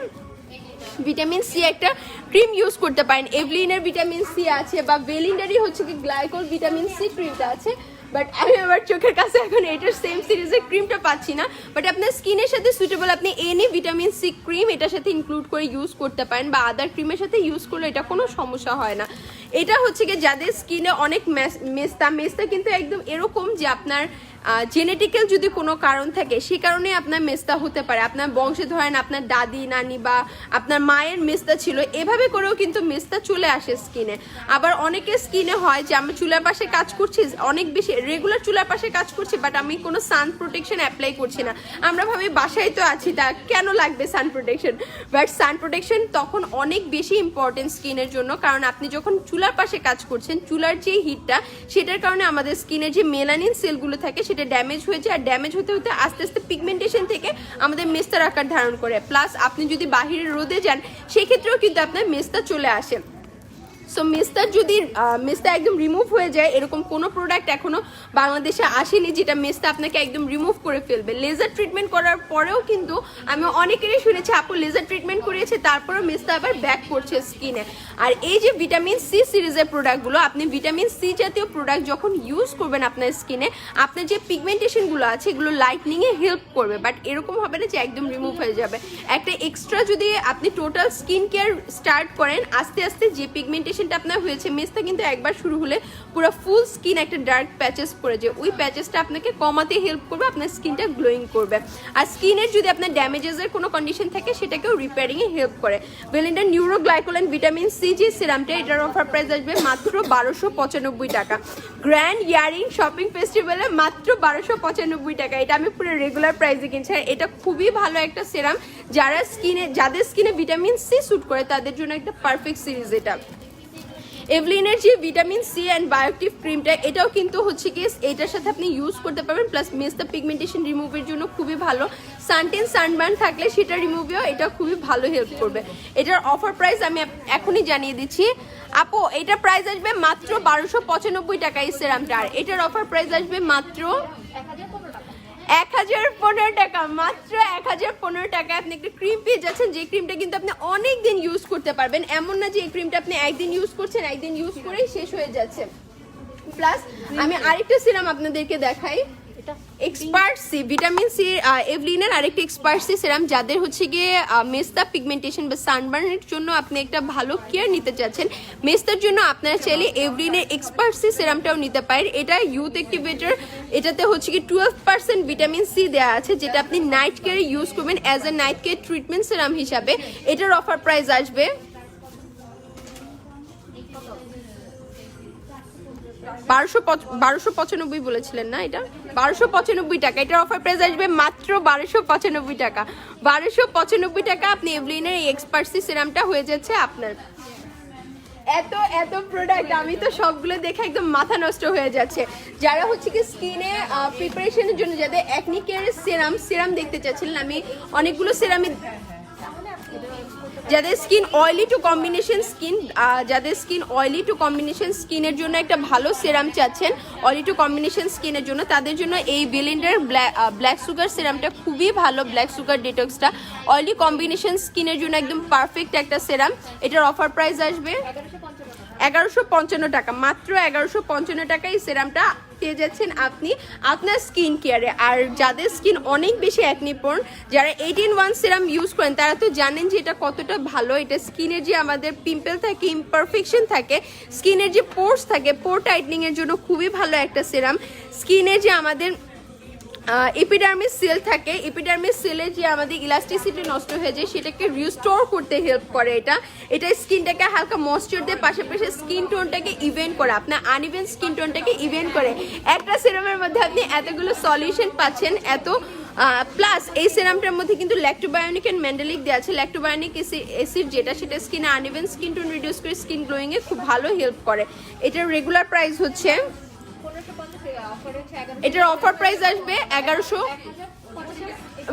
ভিটামিন সি একটা ক্রিম ইউজ করতে পারেন। এভলিনের ভিটামিন সি আছে বা বেলিন্ডারই হচ্ছে কি গ্লাইকল ভিটামিন সি ক্রিমটা আছে, বাট আমি আমার চোখের কাছে এখন এটার সেম সিরিজের ক্রিমটা পাচ্ছি না। বাট আপনার স্কিনের সাথে সুইটেবল আপনি এনি ভিটামিন সি ক্রিম এটার সাথে ইনক্লুড করে ইউজ করতে পারেন বা আদার ক্রিমের সাথে ইউজ করলে এটা কোনো সমস্যা হয় না। এটা হচ্ছে কি যাদের স্কিনে অনেক মেস্তা কিন্তু একদম এরকম যে আপনার জেনেটিক্যাল যদি কোনো কারণ থাকে সেই কারণে আপনার মেস্তা হতে পারে, আপনার বংশে ধরেন আপনার দাদি নানি বা আপনার মায়ের মেস্তা ছিল, এভাবে করেও কিন্তু মেস্তা চলে আসে স্কিনে। আবার অনেকের স্কিনে হয় যে আমি চুলার পাশে কাজ করছি, অনেক বেশি রেগুলার চুলার পাশে কাজ করছি বাট আমি কোনো সান প্রোটেকশন অ্যাপ্লাই করছি না, আমরা ভাবি বাসায় তো আছি তা কেন লাগবে সান প্রোটেকশন, বাট সান প্রোটেকশন তখন অনেক বেশি ইম্পর্টেন্ট স্কিনের জন্য, কারণ আপনি যখন চুলার পাশে কাজ করছেন চুলার যে হিটটা সেটার কারণে আমাদের স্কিনের যে মেলানিন সেলগুলো থাকে সেটা ড্যামেজ হয়ে যায়, আর ড্যামেজ হতে হতে আস্তে আস্তে পিগমেন্টেশন থেকে আমাদের মেস্তার আকার ধারণ করে। প্লাস আপনি যদি বাহিরে রোদে যান সেক্ষেত্রেও কিন্তু আপনার মেস্তা চলে আসে। সো মেস্তা একদম রিমুভ হয়ে যায় এরকম কোনো প্রোডাক্ট এখনো বাংলাদেশে আসেনি যেটা মেস্তা আপনাকে একদম রিমুভ করে ফেলবে। লেজার ট্রিটমেন্ট করার পরেও কিন্তু আমি অনেকেরই শুনেছি আপু লেজার ট্রিটমেন্ট করিয়েছে তারপরেও মেস্তা আবার ব্যাক করছে স্কিনে। আর এই যে ভিটামিন সি সিরিজের প্রোডাক্টগুলো, আপনি ভিটামিন সি জাতীয় প্রোডাক্ট যখন ইউজ করবেন আপনার স্কিনে, আপনার যে পিগমেন্টেশনগুলো আছে এগুলো লাইটনিংয়ে হেল্প করবে, বাট এরকম হবে না যে একদম রিমুভ হয়ে যাবে। একটা এক্সট্রা যদি আপনি টোটাল স্কিন কেয়ার স্টার্ট করেন আস্তে আস্তে যে পিগমেন্টেশনটা আপনার হয়েছে, মেস্তা কিন্তু একবার শুরু হলে পুরো ফুল স্কিন একটা ডার্ক প্যাচেস পড়ে যায়, ওই প্যাচেসটা আপনাকে কমাতে হেল্প করবে, আপনার স্কিনটা গ্লোয়িং করবে। আর স্কিনের যদি আপনার ড্যামেজেসের কোনো কন্ডিশন থাকে সেটাকেও রিপেয়ারিংয়ে হেল্প করে। বেলিন্ডার neuro glycol and vitamin C যে সিরামটা এটার অফার প্রাইস আসবে মাত্র 1295 টাকা। গ্র্যান্ড ইয়ারিং শপিং ফেস্টিভ্যালে মাত্র 1295 টাকা, এটা আমি পুরো রেগুলার প্রাইসে কিনছি। এটা খুবই ভালো একটা সিরাম, যাদের স্কিনে ভিটামিন সি স্যুট করে তাদের জন্য একটা পারফেক্ট সিরিজ এটা। এভলিনের যে ভিটামিন সি অ্যান্ড বায়োটিভ ক্রিমটা এটাও কিন্তু হচ্ছে কি এটার সাথে আপনি ইউজ করতে পারবেন, প্লাস মেস্তা পিগমেন্টেশন রিমুভের জন্য খুবই ভালো, সানবার্ন থাকলে সেটা রিমুভেও এটা খুবই ভালো হেল্প করবে। এটার অফার প্রাইস আমি এখনই জানিয়ে দিচ্ছি আপু, এটার প্রাইস আসবে মাত্র 1295 টাকা এই সিরামটা, আর এটার অফার প্রাইস আসবে মাত্র 1015 টাকা, মাত্র 1015 টাকা আপনি একটা ক্রিম পেয়ে যাচ্ছেন, যে ক্রিমটা কিন্তু আপনি অনেক দিন ইউজ করতে পারবেন, এমন না যে এই ক্রিমটা আপনি একদিন ইউজ করছেন একদিন ইউজ করেই শেষ হয়ে যাচ্ছে। প্লাস আমি আরেকটা সিরাম আপনাদেরকে দেখাই, এক্সপার্ট সি ভিটামিন সি এভলিনের আরেকটা এক্সপার্ট সি সিরাম, যাদের হচ্ছে গিয়ে মেস্তা পিগমেন্টেশন বা সানবার্নের জন্য আপনি একটা ভালো কেয়ার নিতে চাচ্ছেন, মেস্তার জন্য আপনারা চাইলে এভলিনের এক্সপার্ট সি সিরামটাও নিতে পারেন। এটা ইউথ অ্যাক্টিভেটর, এটাতে হচ্ছে কি 12% ভিটামিন সি দেওয়া আছে, যেটা আপনি নাইট কেয়ারে ইউজ করবেন as a night care treatment serum হিসাবে। এটার অফার প্রাইস আসবে 1295 বলেছিলেন না, এটা 1295 টাকা, এটার অফার প্রাইস আসবে মাত্র 1295 টাকা। 1295 টাকা আপনি এভলিনের এই এক্সপার্ট সি সিরামটা হয়ে যাচ্ছে আপনার। এত এত প্রোডাক্ট, আমি তো সবগুলো দেখে একদম মাথা নষ্ট হয়ে যাচ্ছে। যারা হচ্ছে কি স্কিনে প্রিপারেশনের জন্য যাদের অ্যাকনি কেয়ারের সিরাম দেখতে চাচ্ছিলেন, আমি অনেকগুলো সিরামে, যাদের skin oily to combination skin, যাদের স্কিন অয়েলি টু কম্বিনেশন স্কিনের জন্য একটা ভালো সিরাম চাচ্ছেন, অয়েলি টু কম্বিনেশন স্কিনের জন্য, তাদের জন্য এই বেলিন্ডার ব্ল্যাক সুগার সিরামটা খুবই ভালো। ব্ল্যাক সুগার ডিটক্সটা অয়েলি কম্বিনেশন স্কিনের জন্য একদম পারফেক্ট একটা সিরাম। এটার অফার প্রাইস আসবে 1155 টাকা, মাত্র 1155 টাকা এই সিরামটা পেয়ে যাচ্ছেন আপনি আপনার স্কিন কেয়ারে। আর যাদের স্কিন অনেক বেশি অ্যাকনি প্রোন, যারা 18-1 সিরাম ইউজ করেন, তারা তো জানেন যে এটা কতটা ভালো। এটা স্কিনের যে আমাদের পিম্পল থাকে, ইমপারফেকশন থাকে, স্কিনের যে পোর্স থাকে, পোর টাইটনিংয়ের জন্য খুবই ভালো একটা সিরাম। স্কিনে যে আমাদের এপিডার্মিস সেল থাকে, এপিডার্মিস সেলে যে আমাদের ইলাস্টিসিটি নষ্ট হয়ে যায় সেটাকে রিস্টোর করতে হেল্প করে। এটা স্কিনটাকে হালকা ময়েশ্চার দিয়ে পাশাপাশি স্কিন টোনটাকে ইভেন করে, আপনার আনইভেন স্কিন টোনটাকে ইভেন করে। একটা সিরামের মধ্যে আপনি এতগুলো সলিউশন পাচ্ছেন, এত প্লাস এই সিরামটার মধ্যে কিন্তু ল্যাক্টোবায়োনিক এন্ড ম্যান্ডেলিক দেওয়া আছে। ল্যাক্টোবায়োনিক অ্যাসিড যেটা, সেটা স্কিনে আনইভেন স্কিন টোন রিডিউস করে স্কিন গ্লোয়িংয়ে খুব ভালো হেল্প করে। এটার রেগুলার প্রাইস হচ্ছে, এটার অফার প্রাইস আসবে 1100,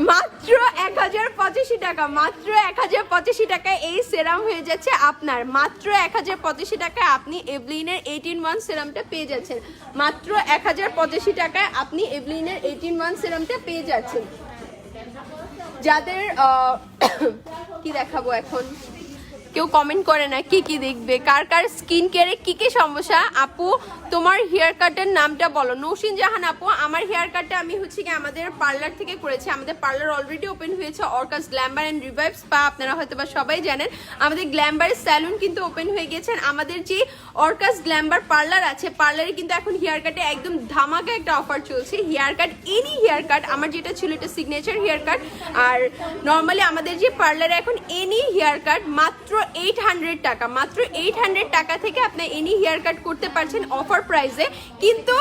মাত্র 1085 টাকা, মাত্র 1085 টাকায় এই সেরাম হয়ে যাচ্ছে আপনার। মাত্র 1085 টাকায় আপনি এভলিনের 18-1 সেরামটা পেয়ে যাচ্ছেন। মাত্র 1085 টাকায় আপনি এভলিনের 18-1 সেরামটা পেয়ে যাচ্ছেন। যাদের কি দেখাবো এখন, কেউ কমেন্ট করে না কি কি দেখবে, কার কার স্কিন কেয়ারে কি কি সমস্যা। আপু তোমার হেয়ার কাটের নামটা বলো। নৌসিন জাহান আপু, আমার হেয়ার কাটটা আমি হচ্ছে কি আমাদের পার্লার থেকে করেছি। আমাদের পার্লার অলরেডি ওপেন হয়েছে, অর্কাস গ্ল্যামার অ্যান্ড রিভাইভ স্পা, আপনারা হয়তো বা সবাই জানেন। আমাদের গ্ল্যামার স্যালুন কিন্তু ওপেন হয়ে গেছেন। আমাদের যে অর্কাস গ্ল্যামার পার্লার আছে, পার্লারে কিন্তু এখন হেয়ার কাটে একদম ধামাকা একটা অফার চলছে। Hair cut, any hair cut, আমার যেটা ছিল এটা সিগনেচার হেয়ার কাট, আর নর্মালি আমাদের যে পার্লারে এখন এনি হেয়ার কাট মাত্র 800 টাকা, মাত্র 800 টাকা থেকে আপনি এনি হেয়ার কাট করতে পারছেন অফার প্রাইসে। কিন্তু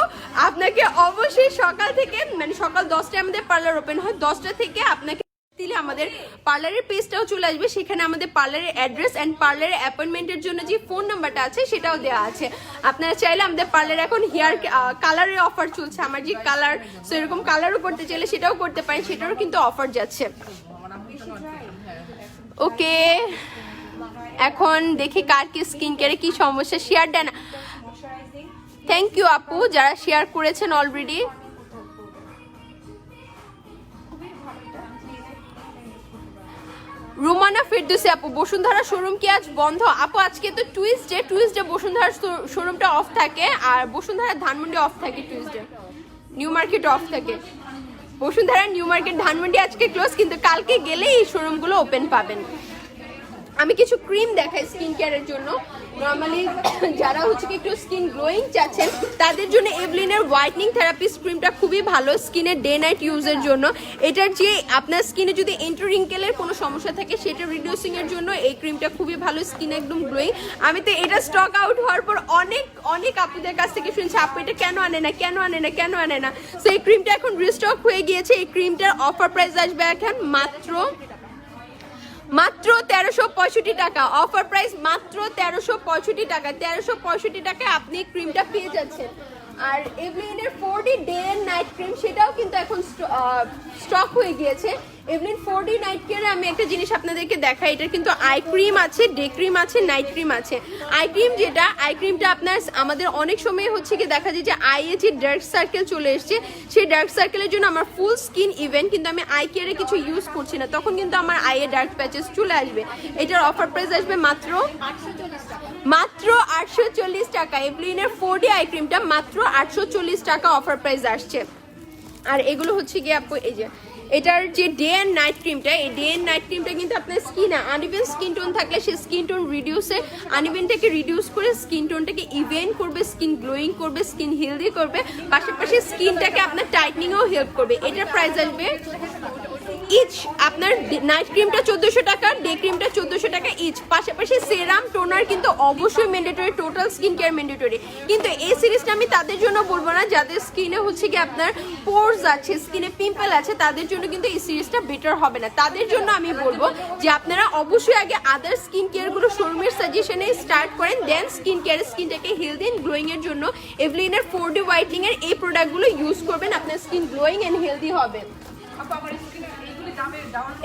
আপনাকে অবশ্যই সকাল থেকে, মানে সকাল 10টায় আমাদের পার্লার ওপেন হয়, 10টা থেকে আপনাকে দিলে আমাদের পার্লারের পেজটাও চলে আসবে, সেখানে আমাদের পার্লারের অ্যাড্রেস অ্যান্ড পার্লারের অ্যাপয়েন্টমেন্টের জন্য যে ফোন নাম্বারটা আছে সেটাও দেওয়া আছে। আপনারা চাইলে আমাদের পার্লারে এখন হেয়ার কালারের অফার চলছে, আমার যে কালার, সো এরকম কালারও করতে চাইলে সেটাও করতে পারেন, সেটারও কিন্তু অফার যাচ্ছে। ওকে, এখন দেখি কার কি স্কিন কেয়ারে কি সমস্যা, শেয়ার দেন। থ্যাংক ইউ আপু যারা শেয়ার করেছেন অলরেডি। রুমানা ফেরদৌসী আপু, বসুন্ধরা শোরুম কি আজ বন্ধ? আপু আজকে তো টুইসডে বসুন্ধরার শোরুমটা অফ থাকে, আর বসুন্ধরা ধানমন্ডি অফ থাকে, টুইসডে নিউ মার্কেট অফ থাকে। বসুন্ধরা নিউ মার্কেট ধানমন্ডি আজকে ক্লোজ, কিন্তু কালকে গেলে এই শোরুমগুলো ওপেন পাবেন। আমি কিছু ক্রিম দেখাই স্কিন কেয়ারের জন্য। নর্মালি যারা হচ্ছে কি একটু স্কিন গ্লোয়িং চাচ্ছেন তাদের জন্য এভলিনের হোয়াইটনিং থেরাপিস্ট ক্রিমটা খুবই ভালো স্কিনের ডে নাইট ইউজের জন্য। এটার যে আপনার স্কিনে যদি এন্ট্রি রিঙ্কেলের কোনো সমস্যা থাকে সেটা রিডিউসিং এর জন্য এই ক্রিমটা খুবই ভালো, স্কিন একদম গ্লোয়িং। আমি তো এটা স্টক আউট হওয়ার পর অনেক আপুদের কাছ থেকে শুনছি আপু এটা কেন আনে না। সো এই ক্রিমটা এখন রিস্টক হয়ে গিয়েছে। এই ক্রিমটার অফার প্রাইস আসবে এখন মাত্র 1365 টাকা। অফার প্রাইস মাত্র 1365 টাকা। 1365 টাকায় আপনি ক্রিমটা পেয়ে যাচ্ছেন। আর এভলিনের 4D day and night cream সেটাও কিন্তু এখন স্টক হয়ে গিয়েছে। এভলিন 4D নাইট কেয়ারে আমি একটা জিনিস আপনাদেরকে দেখাই, এটা কিন্তু আই ক্রিম আছে, ডে ক্রিম আছে, নাইট ক্রিম আছে। আই ক্রিম যেটা, আই ক্রিমটা আপনার আমাদের অনেক সময় হচ্ছে কি দেখা যায় যে আইয়ে যে ডার্ক সার্কেল চলে এসছে, সেই ডার্ক সার্কেলের জন্য আমার ফুল স্কিন ইভেন, কিন্তু আমি আই কেয়ারে কিছু ইউজ করছি না, তখন কিন্তু আমার আইয়ে ডার্ক প্যাচেস চলে আসবে। এটার অফার প্রাইস আসবে মাত্র 840 টাকা। এভলিনের 4D আই ক্রিমটা মাত্র 840 টাকা অফার প্রাইস আসছে। আর এগুলো হচ্ছে গিয়ে আপু এই যে এটার যে ডে অ্যান্ড নাইট ক্রিমটা, এই ডে অ্যান্ড নাইট ক্রিমটা কিন্তু আপনার স্কিনে আনইভেন স্কিন টোন থাকলে সেই স্কিন টোন রিডিউসে আনইভেনটাকে রিডিউস করে স্কিন টোনটাকে ইভেন করবে, স্কিন গ্লোয়িং করবে, স্কিন হেলদি করবে, পাশাপাশি স্কিনটাকে আপনার টাইটনিংয়েও হেল্প করবে। এটার প্রাইস আসবে ইচ আপনার নাইট ক্রিমটা 1400 টাকা, ডে ক্রিমটা 1400 টাকা ইচ। পাশাপাশি সেরাম টোনার কিন্তু অবশ্যই mandatory, total skin care mandatory. কিন্তু এই সিরিজটা আমি তাদের জন্য বলবো না যাদের স্কিনে হচ্ছে কি আপনার পোরস আছে, স্কিনে পিম্পল আছে, তাদের জন্য কিন্তু এই সিরিজটা বেটার হবে না। তাদের জন্য আমি বলবো যে আপনারা অবশ্যই আগে আদার স্কিন কেয়ারগুলো শোরুমের সাজেশনে স্টার্ট করেন, দেন স্কিন কেয়ার, স্কিনটাকে হেলদি অ্যান্ড গ্লোয়িং এর জন্য এভলিনের 4D হোয়াইটনিং এর এই প্রোডাক্টগুলো ইউজ করবেন, আপনার স্কিন গ্লোয়িং অ্যান্ড হেলদি হবে।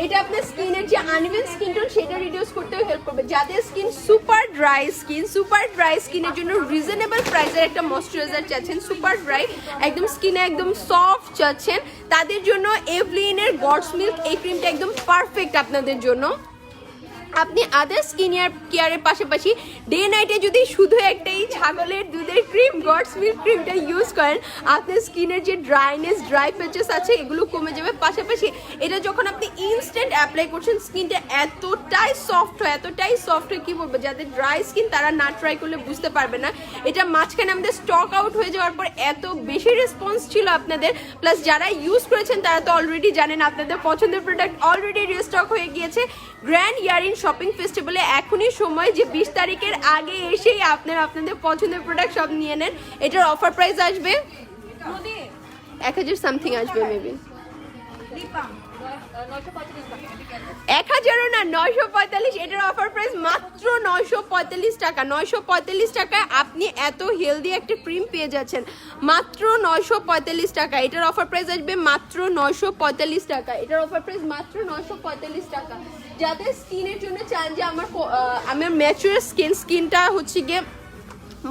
এটা আপনার স্কিনের যে আনইভেন স্কিন টোন সেটা রিডিউস করতেও হেল্প করবে। যাদের স্কিন সুপার ড্রাই স্কিনের জন্য রিজনেবল প্রাইসের একটা ময়শ্চারাইজার চাচ্ছেন, সুপার ড্রাই একদম স্কিনে একদম সফট চাচ্ছেন, তাদের জন্য এভলিনের গডস মিল্ক এই ক্রিমটা একদম পারফেক্ট আপনাদের জন্য। আপনি আদার স্কিন কেয়ারের পাশাপাশি ডে নাইটে যদি শুধু একটাই ছাগলের দুধের ক্রিম গডস মিল্ক ক্রিমটা ইউজ করেন, আপনার স্কিনের যে ড্রাইনেস, ড্রাই প্যাচেস আছে এগুলো কমে যাবে। পাশাপাশি এটা যখন আপনি ইনস্ট্যান্ট অ্যাপ্লাই করছেন, স্কিনটা এতটাই সফট হয় কি বলবো, যাদের ড্রাই স্কিন তারা না ট্রাই করলে বুঝতে পারবে না। এটা মাঝখানে আমাদের স্টক আউট হয়ে যাওয়ার পর এত বেশি রেসপন্স ছিল আপনাদের, প্লাস যারা ইউজ করেছেন তারা তো অলরেডি জানেন আপনাদের পছন্দের প্রোডাক্ট অলরেডি রিস্টক হয়ে গিয়েছে। গ্র্যান্ড ইয়ারিন শপিং ফেস্টিভ্যালে এখনই সময় যে 20 তারিখের আগে এসেই আপনাদের পছন্দের প্রোডাক্ট সব নিয়ে নেন। এটার অফার প্রাইস আসবে 1000 সামথিং আসবে, মেবি 1000ও না, 945। এটার অফার প্রাইস মাত্র 945 টাকা। 945 টাকায় আপনি এত হেলদি একটা ক্রিম পেয়ে যাচ্ছেন মাত্র 945 টাকা। এটার অফার প্রাইস আসবে মাত্র 945 টাকা। এটার অফার প্রাইস মাত্র 945 টাকা। যাদের স্কিনের জন্য চান যে আমার ম্যাচুর স্কিনটা হচ্ছে গিয়ে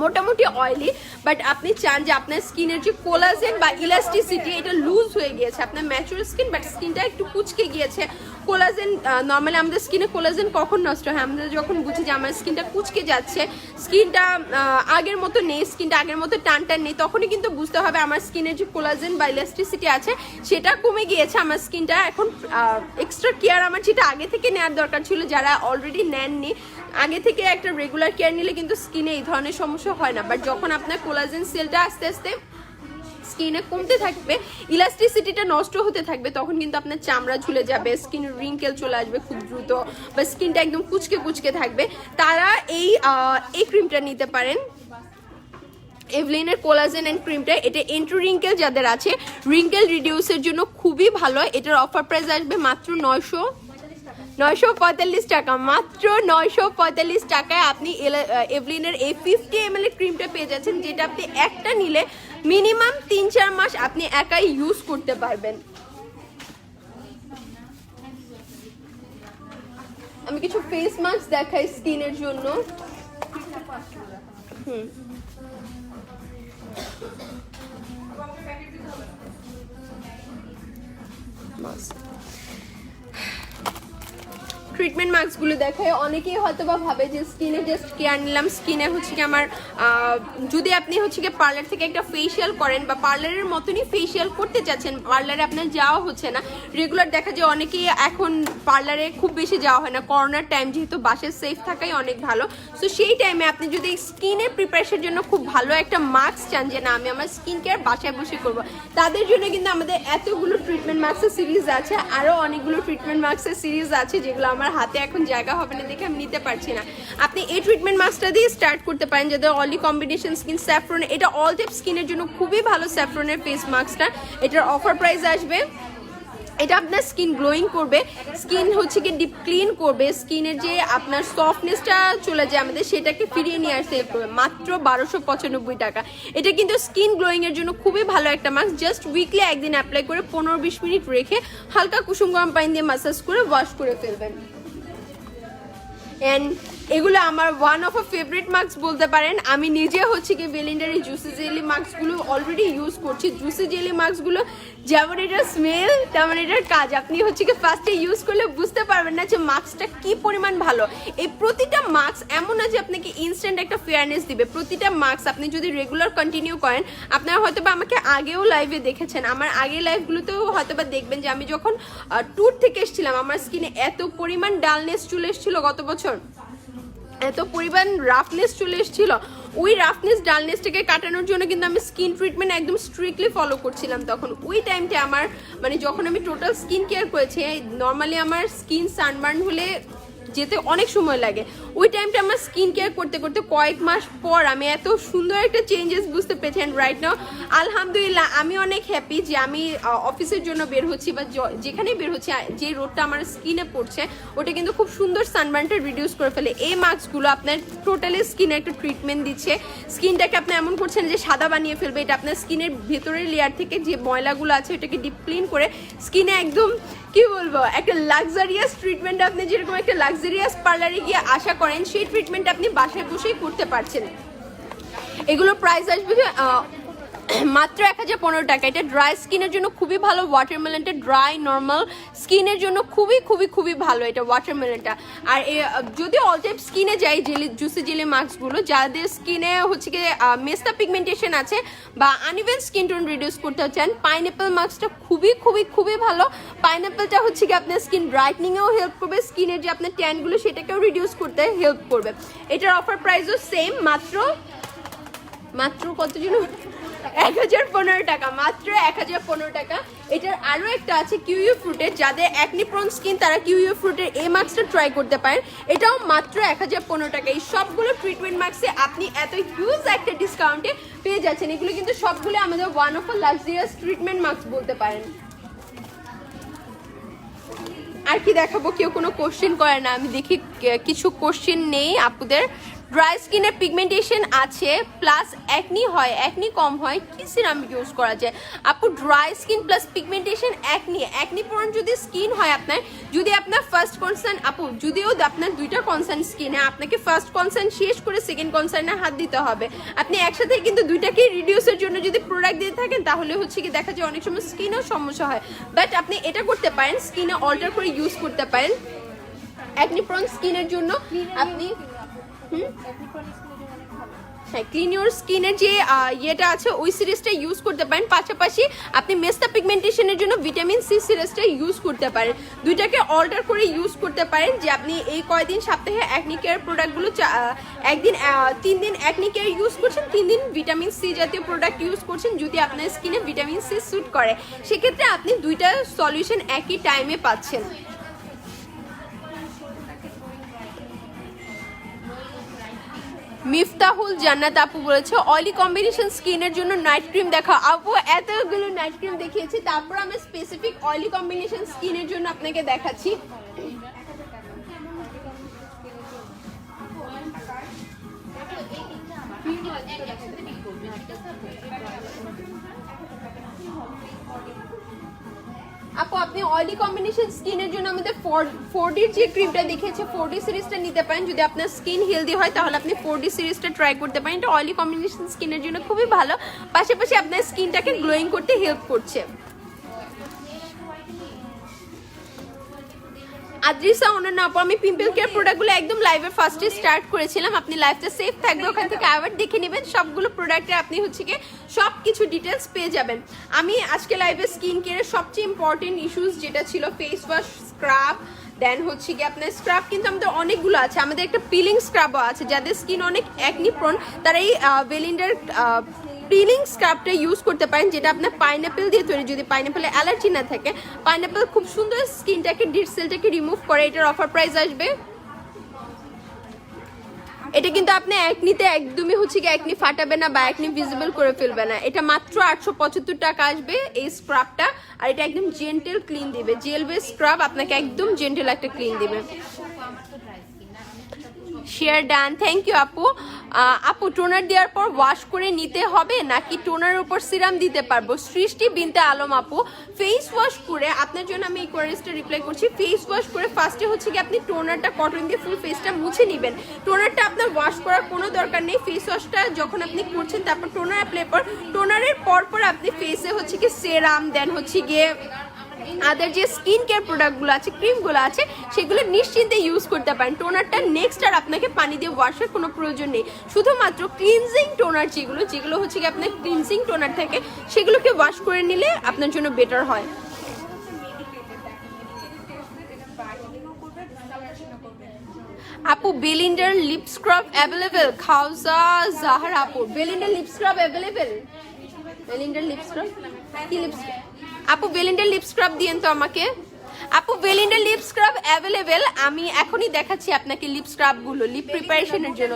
মোটামুটি অয়েলি, বাট আপনি চান যে আপনার স্কিনের যে কোলাজেন বা ইলাস্টিসিটি এটা লুজ হয়ে গিয়েছে, আপনার ম্যাচুরাল স্কিন বাট স্কিনটা একটু কুচকে গিয়েছে। কোলাজেন নর্মালি আমাদের স্কিনে কোলাজেন কখন নষ্ট হয়, আমরা যখন বুঝি যে আমার স্কিনটা কুচকে যাচ্ছে, স্কিনটা আগের মতো নেই, স্কিনটা আগের মতো টান নেই, তখনই কিন্তু বুঝতে হবে আমার স্কিনের যে কোলাজেন বা ইলাস্টিসিটি আছে সেটা কমে গিয়েছে। আমার স্কিনটা এখন এক্সট্রা কেয়ার আমার যেটা আগে থেকে নেওয়ার দরকার ছিল, যারা অলরেডি নেননি আগে থেকে একটা রেগুলার কেয়ার নিলে কিন্তু স্কিনে এই ধরনের সমস্যা হয় না। বাট যখন আপনার কোলাজেন সেলটা আস্তে আস্তে স্কিনে কমতে থাকবে, ইলাস্টিসিটিটা নষ্ট হতে থাকবে, তখন কিন্তু আপনার চামড়া ঝুলে যাবে, স্কিন রিঙ্কেল চলে আসবে খুব দ্রুত, বা স্কিনটা একদম কুচকে থাকবে, তারা এই ক্রিমটা নিতে পারেন। এভলিনের কোলাজেন এন্ড ক্রিমটা, এটা এন্ট্রি রিঙ্কেল যাদের আছে রিঙ্কেল রিডিউসের জন্য খুবই ভালো। এটার অফার প্রাইস আসবে মাত্র 945 টাকা। মাত্র 945 টাকায় আপনি এভলিনের এই 50 ml এর ক্রিমটা পেয়ে যাচ্ছেন, যেটা আপনি একটা নিলে মিনিমাম 3-4 মাস আপনি একাই ইউজ করতে পারবেন। আমি কিছু ফেস মাস্ক দেখাই স্কিনের জন্য। ট্রিটমেন্ট মাস্কগুলো দেখায়, অনেকেই হয়তো বা ভাবে যে স্কিনে জাস্ট কেয়ার নিলাম, স্কিনে হচ্ছে কি আমার যদি আপনি হচ্ছে কি পার্লার থেকে একটা ফেসিয়াল করেন বা পার্লারের মতনই ফেসিয়াল করতে চাচ্ছেন, পার্লারে আপনার যাওয়া হচ্ছে না রেগুলার, দেখা যায় অনেকেই এখন পার্লারে খুব বেশি যাওয়া হয় না, করোনার টাইম যেহেতু বাসায় সেফ থাকাই অনেক ভালো। সো সেই টাইমে আপনি যদি স্কিনের প্রিপারেশনের জন্য খুব ভালো একটা মাস্ক চান যে না আমি আমার স্কিন কেয়ার বাসায় বসে করবো, তাদের জন্য কিন্তু আমাদের এতগুলো ট্রিটমেন্ট মাস্কের সিরিজ আছে, আরও অনেকগুলো ট্রিটমেন্ট মাস্কের সিরিজ আছে যেগুলো আমার হাতে এখন জায়গা হবে না দেখে আমি নিতে পারছি না। আপনি এই ট্রিটমেন্ট মাস্কটা দিয়ে স্টার্ট করতে পারেন, যাদের অলি কম্বিনেশন স্কিন, স্যাফরন, এটা অল টাইপ স্কিনের জন্য খুবই ভালো স্যাফরনের ফেস মাস্কটা। এটার অফার প্রাইস আসবে, এটা আপনার স্কিন গ্লোয়িং করবে, স্কিন হচ্ছে কি ডিপ ক্লিন করবে, স্কিনের যে আপনার সফটনেসটা চলে যায় আমাদের সেটাকে ফিরিয়ে নিয়ে আসতে হেল্প করবে। মাত্র 1295 টাকা। এটা কিন্তু স্কিন গ্লোয়িং এর জন্য খুবই ভালো একটা মাস্ক। জাস্ট উইকলি একদিন অ্যাপ্লাই করে 15-20 মিনিট রেখে হালকা কুসুম গরম পানি দিয়ে ম্যাসাজ করে ওয়াশ করে ফেলবেন। এন্ড এগুলো আমার one of a favourite mask বলতে পারেন। আমি নিজে হচ্ছে কি বেলিন্ডার এই জুসি জেলি মাস্কগুলো অলরেডি ইউজ করছি। জুসি জেলি মাস্কগুলো যেমন এটার স্মেল তেমন এটার কাজ, আপনি হচ্ছে কি ফার্স্টে ইউজ করলে বুঝতে পারবেন না যে মাস্কটা কি পরিমাণ ভালো। এই প্রতিটা মাস্ক এমন না যে আপনাকে ইনস্ট্যান্ট একটা ফেয়ারনেস দিবে, প্রতিটা মাস্ক আপনি যদি রেগুলার কন্টিনিউ করেন, আপনারা হয়তো বা আমাকে আগেও লাইভে দেখেছেন, আমার আগের লাইভগুলোতেও হয়তো বা দেখবেন যে আমি যখন ট্যুর থেকে এসেছিলাম আমার স্কিনে এত পরিমাণ ডালনেস চলে এসেছিল, গত বছর এত পরিমাণ রাফনেস চলে এসেছিল, ওই রাফনেস ডালনেসটাকে কাটানোর জন্য কিন্তু আমি স্কিন ট্রিটমেন্ট একদম স্ট্রিক্টলি ফলো করছিলাম তখন। ওই টাইমটা আমার মানে যখন আমি টোটাল স্কিন কেয়ার করেছি, নর্মালি আমার স্কিন সানবার্ন হলে যেতে অনেক সময় লাগে। ওই টাইমটা আমার স্কিন কেয়ার করতে করতে কয়েক মাস পর আমি এত সুন্দর একটা চেঞ্জেস বুঝতে পেরেছি। অ্যান্ড রাইট নাও আলহামদুলিল্লাহ আমি অনেক হ্যাপি যে আমি অফিসের জন্য বের হচ্ছি বা যেখানেই বের হচ্ছি, যে রোদটা আমার স্কিনে পড়ছে ওটা কিন্তু খুব সুন্দর সানবার্নটা রিডিউস করে ফেলে। এই মাস্কগুলো আপনার টোটালি স্কিনে একটা ট্রিটমেন্ট দিচ্ছে, স্কিনটাকে আপনি এমন করছেন যে সাদা বানিয়ে ফেলবে। এটা আপনার স্কিনের ভেতরের লেয়ার থেকে যে ময়লাগুলো আছে ওটাকে ডিপ ক্লিন করে স্কিনে একদম কি বলবো একটা লাক্সারিয়াস ট্রিটমেন্ট, আপনি যেরকম একটা লাক্সারিয়াস পার্লারে গিয়ে আশা করেন সেই ট্রিটমেন্ট আপনি বাসায় বসেই করতে পারছেন। এগুলো প্রাইস আসবে মাত্র 1015 টাকা। এটা ড্রাই স্কিনের জন্য খুবই ভালো, ওয়াটারমেলনটা ড্রাই নর্মাল স্কিনের জন্য খুবই খুবই খুবই ভালো এটা ওয়াটারমেলনটা। আর যদি অল টাইপ স্কিনে যায় জেলি জুসি জেলি মাস্কগুলো, যাদের স্কিনে হচ্ছে কি মেস্তা পিগমেন্টেশন আছে বা আনইভেন স্কিন টোন রিডিউস করতে চান, পাইনঅ্যাপেল মাস্কটা খুবই খুবই খুবই ভালো। পাইনঅ্যাপেলটা হচ্ছে কি আপনার স্কিন ব্রাইটনিংয়েও হেল্প করবে, স্কিনের যে আপনার ট্যানগুলো সেটাকেও রিডিউস করতে হেল্প করবে। এটার অফার প্রাইসও সেম, মাত্র কত জন 1015 টাকা, মাত্র 1015 টাকা। এটার আরো একটা আছে কিউইউ ফ্রুটের, যাদের অ্যাকনি প্রন স্কিন তারা কিউইউ ফ্রুটের এই মাস্কটা ট্রাই করতে পারেন, এটাও মাত্র 1015 টাকা। এই সবগুলো ট্রিটমেন্ট মাস্কে আপনি এত হিউজ একটা ডিসকাউন্টে পেয়ে যাচ্ছেন। এগুলো কিন্তু সবগুলো আমাদের one of a luxurious treatment mask বলতে পারেন। আর কি দেখাবো, কেউ কোনো কোশ্চেন করে না, আমি দেখি কিছু কোশ্চেন নেই আপুদের। ড্রাই স্কিনের পিগমেন্টেশন আছে প্লাস অ্যাকনি হয়, অ্যাকনি কম হয়, কি সিরাম ইউজ করা যায় আপু? Dry skin plus pigmentation acne prone যদি স্কিন হয় আপনার, যদি আপনার ফার্স্ট কনসার্ন আপু, যদিও আপনার দুইটা কনসার্ন স্কিনে, আপনাকে ফার্স্ট কনসার্ন শেষ করে সেকেন্ড কনসার্নে হাত দিতে হবে। আপনি একসাথে কিন্তু দুইটাকে রিডিউসের জন্য যদি প্রোডাক্ট দিয়ে থাকেন তাহলে হচ্ছে কি দেখা যায় অনেক সময় স্কিনেও সমস্যা হয়। বাট আপনি এটা করতে পারেন, স্কিনে অল্টার করে ইউজ করতে পারেন। অ্যাকনি প্রোন স্কিনের জন্য আপনি হ্যাঁ ক্লিন ইউর স্কিনের যে ইয়েটা আছে ওই সিরিজটা ইউজ করতে পারেন। পাশাপাশি আপনি মেস্তা পিগমেন্টেশনের জন্য ভিটামিন সি সিরিজটা ইউজ করতে পারেন। দুইটাকে অল্টার করে ইউজ করতে পারেন, যে আপনি এই কয়দিন সপ্তাহে অ্যাকনি কেয়ার প্রোডাক্টগুলো একদিন 3 দিন অ্যাকনি কেয়ার ইউজ করছেন, 3 দিন ভিটামিন সি জাতীয় প্রোডাক্ট ইউজ করছেন। যদি আপনার স্কিনে ভিটামিন সি স্যুট করে সেক্ষেত্রে আপনি দুইটা সলিউশন একই টাইমে পাচ্ছেন। মিফতাহুল জান্নাত আপু বলেছে অয়েলি কম্বিনেশন স্কিনের জন্য নাইট ক্রিম দেখাও। আপু এতগুলো নাইট ক্রিম দেখিয়েছি, তারপর আমি স্পেসিফিক অয়েলি কম্বিনেশন স্কিনের জন্য আপনাকে দেখাচ্ছি। আপু আপনি অয়েলি কম্বিনেশন স্কিনের জন্য আমাদের 4Dর যে ক্রিমটা দেখিয়েছে 4D সিরিজটা নিতে পারেন। যদি আপনার স্কিন হেলদি হয় তাহলে আপনি 4D সিরিজটা ট্রাই করতে পারেন। এটা অয়েলি কম্বিনেশন স্কিনের জন্য খুবই ভালো, পাশাপাশি আপনার স্কিনটাকে গ্লোয়িং করতে হেল্প করছে। আদ্রিসা অনন্যা আপু, আমি পিম্পল কেয়ার প্রোডাক্টগুলো একদম লাইভের ফার্স্টে স্টার্ট করেছিলাম, আপনি লাইভটা সেফ থাকবে ওখান থেকে আবার দেখে নেবেন। সবগুলো প্রোডাক্টে আপনি হচ্ছে কি সব কিছু ডিটেলস পেয়ে যাবেন। আমি আজকে লাইভে স্কিন কেয়ারের সবচেয়ে ইম্পর্টেন্ট ইস্যুস যেটা ছিল ফেস ওয়াশ, স্ক্রাব, দেন হচ্ছে কি আপনার স্ক্রাব কিন্তু আমাদের অনেকগুলো আছে। আমাদের একটা পিলিং স্ক্রাবও আছে, যাদের স্কিন অনেক অ্যাকনি প্রোন তারা এই বেলিন্ডার পিলিং স্ক্রাবটা ইউজ করতে পারেন, যেটা আপনার পাইনঅ্যাপেল দিয়ে তৈরি। যদি পাইনঅ্যাপেলে অ্যালার্জি না থাকে, পাইনঅ্যাপেল খুব সুন্দর স্কিনটাকে ডেড সেলটাকে রিমুভ করে। এটার অফার প্রাইস আসবে, এটা কিন্তু আপনি অ্যাকনিতে একদমই হচ্ছে কি অ্যাকনি ফাটাবে না বা অ্যাকনি ভিজিবল করে ফেলবে না। এটা মাত্র 875 টাকা আসবে এই স্ক্রাবটা, আর এটা একদম জেন্টেল ক্লিন দিবে। জেল বেস স্ক্রাব আপনাকে একদম জেন্টেল একটা ক্লিন দিবে। শেয়ার ডান, থ্যাংক ইউ আপু। আপু টোনার দেওয়ার পর ওয়াশ করে নিতে হবে নাকি টোনারের উপর সিরাম দিতে পারবো? সৃষ্টি বিনতে আলম আপু, ফেস ওয়াশ করে আপনার জন্য আমি এই কোয়ারিজটা রিপ্লাই করছি। ফেস ওয়াশ করে ফার্স্টে হচ্ছে কি আপনি টোনারটা কটন দিয়ে ফুল ফেসটা মুছে নেবেন। টোনারটা আপনার ওয়াশ করার কোনো দরকার নেই। ফেস ওয়াশটা যখন আপনি করছেন তারপর টোনার অ্যাপ্লাই পর, টোনারের পর আপনি ফেসে হচ্ছে কি সেরাম, দেন হচ্ছে গিয়ে আদার যে স্কিন কেয়ার প্রোডাক্টগুলো আছে, ক্রিমগুলো আছে, সেগুলো নিশ্চিন্তে ইউজ করতে পারেন। টোনারটা নেক্সট আর আপনাকে পানি দিয়ে ওয়াশের কোনো প্রয়োজন নেই। শুধুমাত্র ক্লিনজিং টোনার যেগুলো হচ্ছে কি আপনার ক্লিনজিং টোনার থাকে সেগুলোকে ওয়াশ করে নিলে আপনার জন্য বেটার হয়। আপু বেলিন্ডার লিপ স্ক্রাব অ্যাভেলেবেল? খাওজা জাহার আপু বেলিন্ডার লিপ স্ক্রাব অ্যাভেলেবেল? বেলিন্ডার লিপ স্ক্রাব কি লিপ আপু বেলিন্ডার লিপ স্ক্রাব দিয়েন তো আমাকে। আপু বেলিন্ডার লিপ স্ক্রাব অ্যাভেলেবেল, আমি এখনই দেখাচ্ছি আপনাকে লিপ স্ক্রাবগুলো লিপ প্রিপারেশনের জন্য।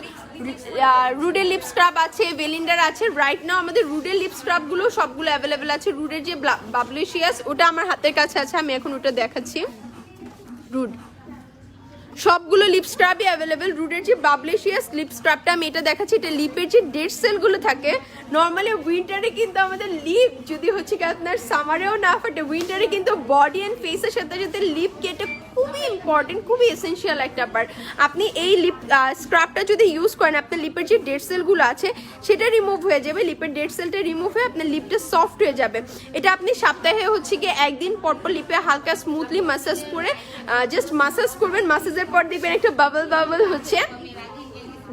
রুডের লিপ স্ক্রাব আছে, বেলিন্ডার আছে। রাইট নাও আমাদের রুডের লিপ স্ক্রাবগুলো সবগুলো অ্যাভেলেবেল আছে। রুডের যে বাবলিশিয়াস ওটা আমার হাতের কাছে আছে, আমি এখন ওটা দেখাচ্ছি। রুড সবগুলো লিপ স্ক্রাবই অ্যাভেলেবেল। রুডের যে বাবলিশিয়াস লিপ স্ক্রাবটা আমি এটা দেখাচ্ছি, এটা লিপের যে ডেড সেলগুলো থাকে নর্মালি উইন্টারে কিন্তু আমাদের লিপ যদি হচ্ছে কি আপনার সামারেও না ফাটে, উইন্টারে কিন্তু বডি অ্যান্ড ফেসের সাথে সাথে লিপ কেটে খুবই ইম্পর্টেন্ট, খুবই এসেন্সিয়াল একটা পার্ট। আপনি এই লিপ স্ক্রাবটা যদি ইউজ করেন আপনার লিপের যে ডেড সেলগুলো আছে সেটা রিমুভ হয়ে যাবে, লিপের ডেড সেলটা রিমুভ হয়ে আপনার লিপটা সফট হয়ে যাবে। এটা আপনি সপ্তাহে হচ্ছে কি একদিন পরপর লিপে হালকা স্মুথলি মাসাজ করে জাস্ট মাসাজ করবেন। মাসাজের পর দেখবেন একটা বাবল বাবল হচ্ছে,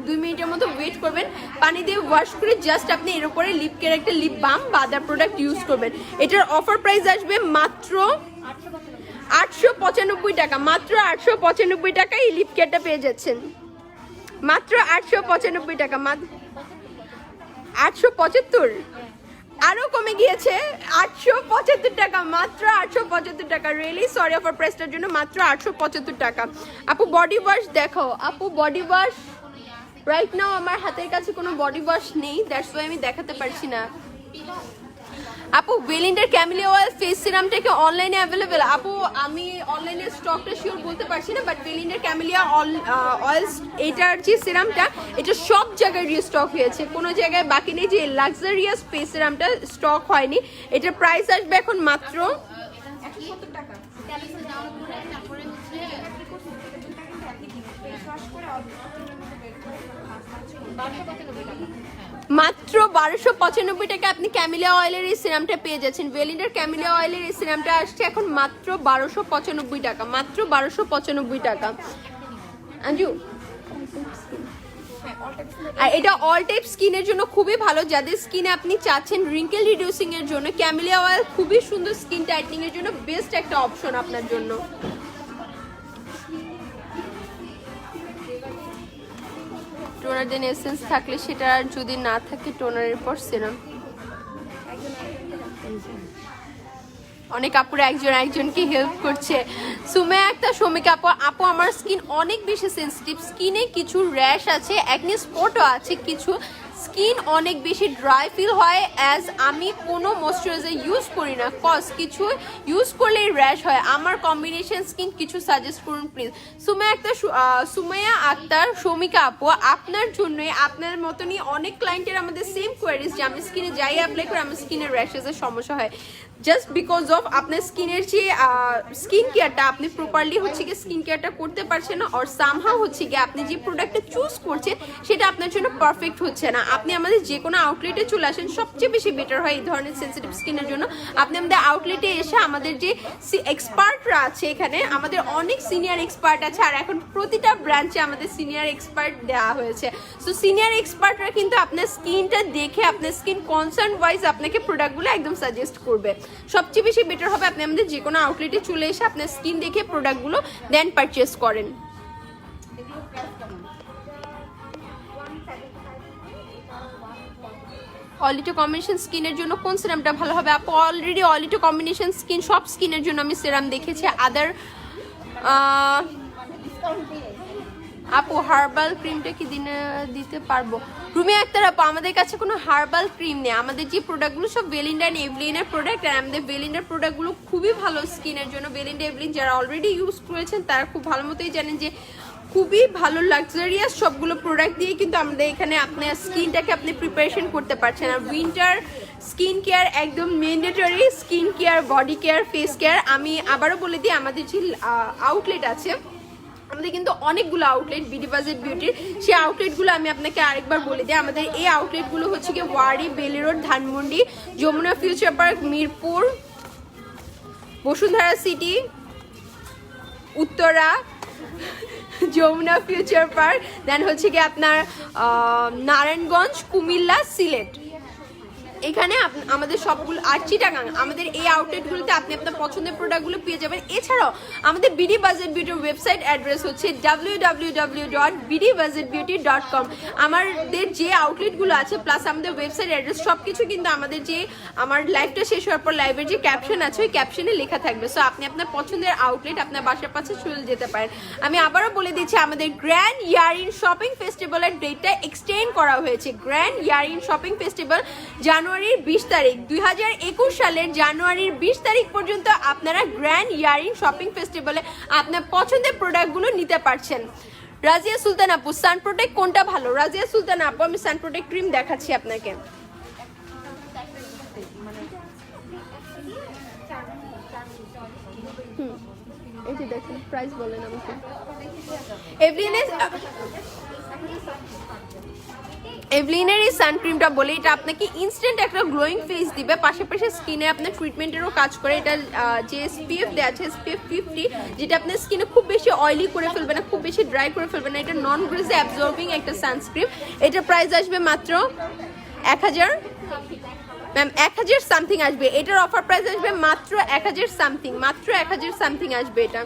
2 মিনিটের মতো ওয়েট করবেন, পানি দিয়ে ওয়াশ করে জাস্ট আপনি এর উপরে লিপ কেয়ার একটা লিপ বাম বা আদার প্রোডাক্ট ইউজ করবেন। এটার অফার প্রাইস আসবে মাত্র 895 টাকা। মাত্র 895 টাকায় এই লিপ কেয়ারটা পেয়ে যাচ্ছেন, মাত্র 895 টাকা। 875 আরো কমে গিয়েছে, 875 টাকা, মাত্র 875 টাকা। রিয়েলি সরি অফার প্রাইসটার জন্য, মাত্র 875 টাকা। আপু বডি ওয়াশ দেখো, আপু বডি ওয়াশ রাইট নাও আমার হাতের কাছে কোনো বডি ওয়াশ নেই, দ্যাটস ওয়াই আমি দেখাতে পারছি না। আপু বেলিন্ডার ক্যামেলিয়া অয়েল ফেস সিরামটা কি অনলাইনে অ্যাভেলেবেল? আপু আমি অনলাইনে স্টকটা শিওর বলতে পারছি না, বাট বেলিন্ডার ক্যামেলিয়া অয়েল এটার যে সিরামটা এটা সব জায়গায় রিস্টক হয়েছে, কোনো জায়গায় বাকি নেই। যে লাক্সারিয়াস ফেস সিরামটা স্টক হয়নি, এটার প্রাইস আসবে এখন মাত্র 170 টাকা। মাত্র 1295 টাকা আপনি ক্যামেলিয়া অয়েলের এই সিরামটা পেয়ে যাচ্ছেন। বেলিন্ডার ক্যামেলিয়া অয়েলের এই সিরামটা আসছে এখন মাত্র 1295 টাকা, মাত্র 1295 টাকা। আঞ্জু আর এটা অল টাইপ স্কিনের জন্য খুবই ভালো, যাদের স্কিনে আপনি চাচ্ছেন রিঙ্কেল রিডিউসিং এর জন্য ক্যামেলিয়া অয়েল খুবই সুন্দর, স্কিন টাইটনিং এর জন্য বেস্ট একটা অপশন আপনার জন্য। টোনার দেন এসেন্স থাকলে সেটা, আর যদি না থাকে টোনারের পর সিরাম। অনেক আপুরা একজনকে হেল্প করছে। সুমেয়া একটা শমিকা আপু, আপু আমার স্কিন অনেক বেশি সেন্সিটিভ, স্কিনে কিছু র্যাশ আছে, একনি স্পটও আছে, কিছু স্কিন অনেক বেশি ড্রাই ফিল হয় অ্যাজ আমি কোনো ময়শ্চারাইজার ইউজ করি না, কজ কিছু ইউজ করলেই র্যাশ হয়, আমার কম্বিনেশন স্কিন কিছু সাজেস্ট করুন প্লিজ। সুমাইয়া আক্তার শমিকা আপু, আপনার জন্যই আপনার মতনই অনেক ক্লায়েন্টের আমাদের সেম কোয়ারিজ যে আমি স্কিনে যাই অ্যাপ্লাই করে আমার স্কিনের র্যাশেসের সমস্যা হয়, জাস্ট বিকজ অফ আপনার স্কিনের যে স্কিন কেয়ারটা আপনি প্রপারলি হচ্ছে গিয়ে স্কিন কেয়ারটা করতে পারছেন না, আর সামহাও হচ্ছে গিয়ে আপনি যে প্রোডাক্টটা চুজ করছেন সেটা আপনার জন্য পারফেক্ট হচ্ছে না। আপনি আমাদের যে কোনো আউটলেটে চলে আসেন, সবচেয়ে বেশি বেটার হয় এই ধরনের সেন্সিটিভ স্কিনের জন্য। আপনি আমাদের আউটলেটে এসে আমাদের যে এক্সপার্টরা আছে, এখানে আমাদের অনেক সিনিয়র এক্সপার্ট আছে, আর এখন প্রতিটা ব্রাঞ্চে আমাদের সিনিয়র এক্সপার্ট দেওয়া হয়েছে। সো সিনিয়র এক্সপার্টরা কিন্তু আপনার স্কিনটা দেখে আপনার স্কিন কনসার্ন ওয়াইজ আপনাকে প্রোডাক্টগুলো একদম সাজেস্ট করবে। সবচেয়ে বেশি বেটার হবে আপনি আমাদের যে কোনো আউটলেটে চলে এসে আপনার স্কিন দেখে প্রোডাক্টগুলো দেন পারচেস করেন। অলিটো কম্বিনেশন স্কিনের জন্য কোন সিরামটা ভালো হবে? আপু অলরেডি অলিটো কম্বিনেশন স্কিন সব স্কিনের জন্য আমি সিরাম দেখেছি। আদার আপু হার্বাল ক্রিমটা কি দিতে পারবো? রুমি আক্তার আপু, আমাদের কাছে কোনো হার্বাল ক্রিম নেই, আমাদের যে প্রোডাক্টগুলো সব বেলিন্ডা এন্ড এভলিনের প্রোডাক্ট, আর আমাদের বেলিন্ডার প্রোডাক্টগুলো খুবই ভালো স্কিনের জন্য। বেলিন্ডা এভলিন যারা অলরেডি ইউজ করেছেন তারা খুব ভালো মতোই জানেন যে খুবই ভালো লাক্সারিয়াস সবগুলো প্রোডাক্ট দিয়ে কিন্তু আমাদের এখানে আপনার স্কিনটাকে আপনি প্রিপারেশন করতে পারছেন। আর উইন্টার স্কিন কেয়ার একদম mandatory, skin care, body care, face care. আমি আবারও বলে দিই আমাদের যে আউটলেট আছে, আমাদের কিন্তু অনেকগুলো আউটলেট বিডি বাজেট বিউটির, সেই আউটলেটগুলো আমি আপনাকে আরেকবার বলে দিই। আমাদের এই আউটলেটগুলো হচ্ছে গিয়ে Wari, Baily road, Dhanmondi, Jamuna future Park, Mirpur, Bashundhara city, Uttara, Jamuna future Park, then হচ্ছে কি আপনার নারায়ণগঞ্জ, কুমিল্লা, সিলেট। এখানে আমাদের সবগুলো আর চিটাগাং আমাদের এই আউটলেটগুলোতে আপনি আপনার পছন্দের প্রোডাক্টগুলো পেয়ে যাবেন। এছাড়াও আমাদের বিডি বাজেট বিউটির ওয়েবসাইট অ্যাড্রেস হচ্ছে www.bdbudgetbeauty.com। আমাদের যে আউটলেটগুলো আছে প্লাস আমাদের ওয়েবসাইট অ্যাড্রেস সব কিছু কিন্তু আমাদের যে আমার লাইভটা শেষ হওয়ার পর লাইভের যে ক্যাপশন আছে ওই ক্যাপশনে লেখা থাকবে। সো আপনি আপনার পছন্দের আউটলেট আপনার বাসার পাশে চলে যেতে পারেন। আমি আবারও বলে দিচ্ছি আমাদের গ্র্যান্ড ইয়ারিন শপিং ফেস্টিভ্যালের ডেটটা এক্সটেন্ড করা হয়েছে। গ্র্যান্ড ইয়ারিন শপিং ফেস্টিভ্যাল জানুয়ারির 20 তারিখ 2021 সালের জানুয়ারির 20 তারিখ পর্যন্ত আপনারা গ্র্যান্ড ইয়ারিন শপিং ফেস্টিভ্যালে আপনার পছন্দের প্রোডাক্টগুলো নিতে পারছেন। রাজিয়া সুলতান আপু সান প্রোটেক্ট কোনটা ভালো? রাজিয়া সুলতান আপু আমি সান প্রোটেক্ট ক্রিম দেখাচ্ছি আপনাকে। এই যে দেখুন প্রাইস বলেন আমাকে। এভলিনের এই সানক্রিমটা বলে এটা আপনাকে ইনস্ট্যান্ট একটা গ্লোয়িং ফেস দিবে, পাশাপাশি স্কিনে আপনার ট্রিটমেন্টেরও কাজ করে। এটা যে SPF দেওয়া আছে SPF 50, যেটা আপনার স্কিনে খুব বেশি অয়েলি করে ফেলবে না, খুব বেশি ড্রাই করে ফেলবে না। এটা নন গ্রেজি অ্যাবজর্বিং একটা সানস্ক্রিন। এটা প্রাইস আসবে মাত্র 1000 ম্যাম 1000 সামথিং আসবে। এটার অফার প্রাইস আসবে মাত্র 1000 সামথিং, মাত্র 1000 সামথিং আসবে এটা।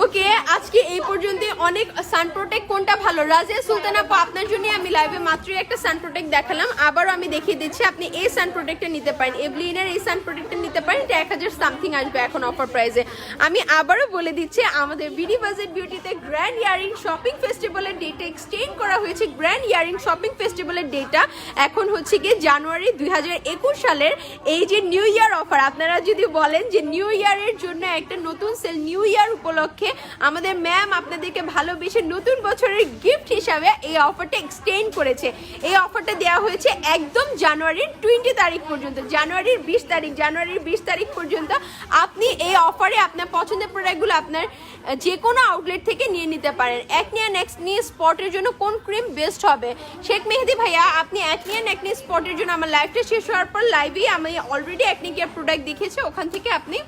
ওকে আজকে এই পর্যন্ত অনেক সান প্রোটেক্ট কোনটা ভালো? রাজিয়া সুলতান আপু আপনার জন্য আমি লাইভে মাত্রই একটা সান প্রোটেক্ট দেখালাম, আবারও আমি দেখিয়ে দিচ্ছি আপনি এই সান প্রোটেক্টটা নিতে পারেন, এভলিনের এই সান প্রোটেক্টটা নিতে পারেন। এটা 1000 সামথিং আসবে এখন অফার প্রাইসে। আমি আবারও বলে দিচ্ছি আমাদের বিডি বাজেট বিউটিতে গ্র্যান্ড ইয়ারিং শপিং ফেস্টিভ্যালের ডেটটা এক্সটেন্ড করা হয়েছে। গ্র্যান্ড ইয়ারিং শপিং ফেস্টিভ্যালের ডেটটা এখন হচ্ছে গিয়ে জানুয়ারি 2021 সালের। এই যে নিউ ইয়ার অফার, আপনারা যদি বলেন যে নিউ ইয়ারের জন্য একটা নতুন সেল, নিউ ইয়ার উপলক্ষে আমাদের ম্যাম আপনাদেরকে ভালোবেসে নতুন বছরের গিফট হিসাবে এই অফারটা এক্সটেন্ড করেছে। এই অফারটা দেওয়া হয়েছে একদম জানুয়ারির 20 তারিখ পর্যন্ত, জানুয়ারির 20 তারিখ পর্যন্ত আপনি এই অফারে আপনার পছন্দের প্রোডাক্টগুলো আপনার যে কোনো আউটলেট থেকে নিয়ে নিতে পারেন। অ্যাকনি অ্যান্ড অ্যাকনি স্পটের জন্য কোন ক্রিম বেস্ট হবে? শেখ মেহেদি ভাইয়া আপনি অ্যাকনি অ্যান্ড অ্যাকনি স্পটের জন্য আমার লাইভটা শেষ হওয়ার পর লাইভেই আমি অলরেডি অ্যাকনি কেয়ার প্রোডাক্ট দেখেছি, ওখান থেকে আপনি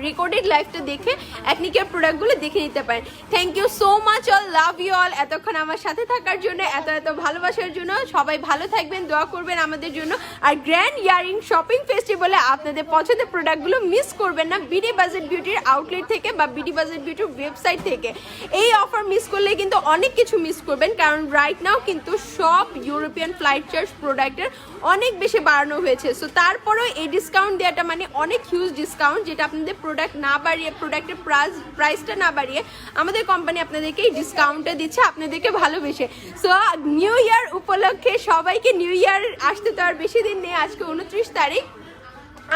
রেকর্ডেড লাইভটা দেখে অ্যাকনি কেয়ার প্রোডাক্টগুলো দেখে নিতে পারেন। Thank you so much all, love you all, এতক্ষণ আমার সাথে থাকার জন্য, এত ভালোবাসার জন্য। সবাই ভালো থাকবেন, দোয়া করবেন আমাদের জন্য। আর গ্র্যান্ড ইয়ারিং শপিং ফেস্টিভ্যালে আপনাদের পছন্দের প্রোডাক্টগুলো মিস করবেন না বিডি বাজেট বিউটির আউটলেট থেকে বা বিডি বাজেট বিউটির ওয়েবসাইট থেকে। এই অফার মিস করলে কিন্তু অনেক কিছু মিস করবেন, কারণ রাইট নাও কিন্তু সব ইউরোপিয়ান ফ্লাইট চার্জ প্রোডাক্টের অনেক বেশি বাড়ানো হয়েছে। সো তারপরেও এই ডিসকাউন্ট দেওয়াটা মানে অনেক হিউজ ডিসকাউন্ট, যেটা আপনাদের প্রোডাক্ট না বাড়িয়ে, প্রোডাক্টের প্রাইসটা না বাড়িয়ে আমাদের কোম্পানি আপনাদেরকে এই ডিসকাউন্টটা দিচ্ছে আপনাদেরকে ভালোবেসে। সো নিউ ইয়ার উপলক্ষে সবাইকে, নিউ ইয়ার আসতে তো আর বেশি দিন নেই, আজকে 29 তারিখ,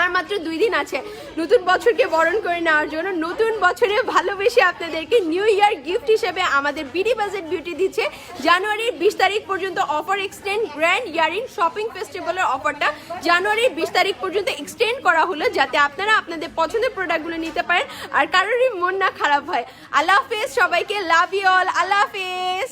আর মাত্র 2 দিন আছে নতুন বছরকে বরণ করে নেওয়ার জন্য। নতুন বছরে ভালোবেসে আপনাদেরকে নিউ ইয়ার গিফট হিসেবে আমাদের বিডি বাজেট বিউটি দিচ্ছে জানুয়ারির 20 তারিখ পর্যন্ত offer extend. Grand earring shopping ফেস্টিভ্যালের অফারটা জানুয়ারির 20 তারিখ পর্যন্ত এক্সটেন্ড করা হলো, যাতে আপনারা আপনাদের পছন্দের প্রোডাক্টগুলো নিতে পারেন আর কারোরই মন না খারাপ হয়। আল্লাহ হাফেজ সবাইকে, লাভ ইউ অল, আল্লাহ হাফেজ।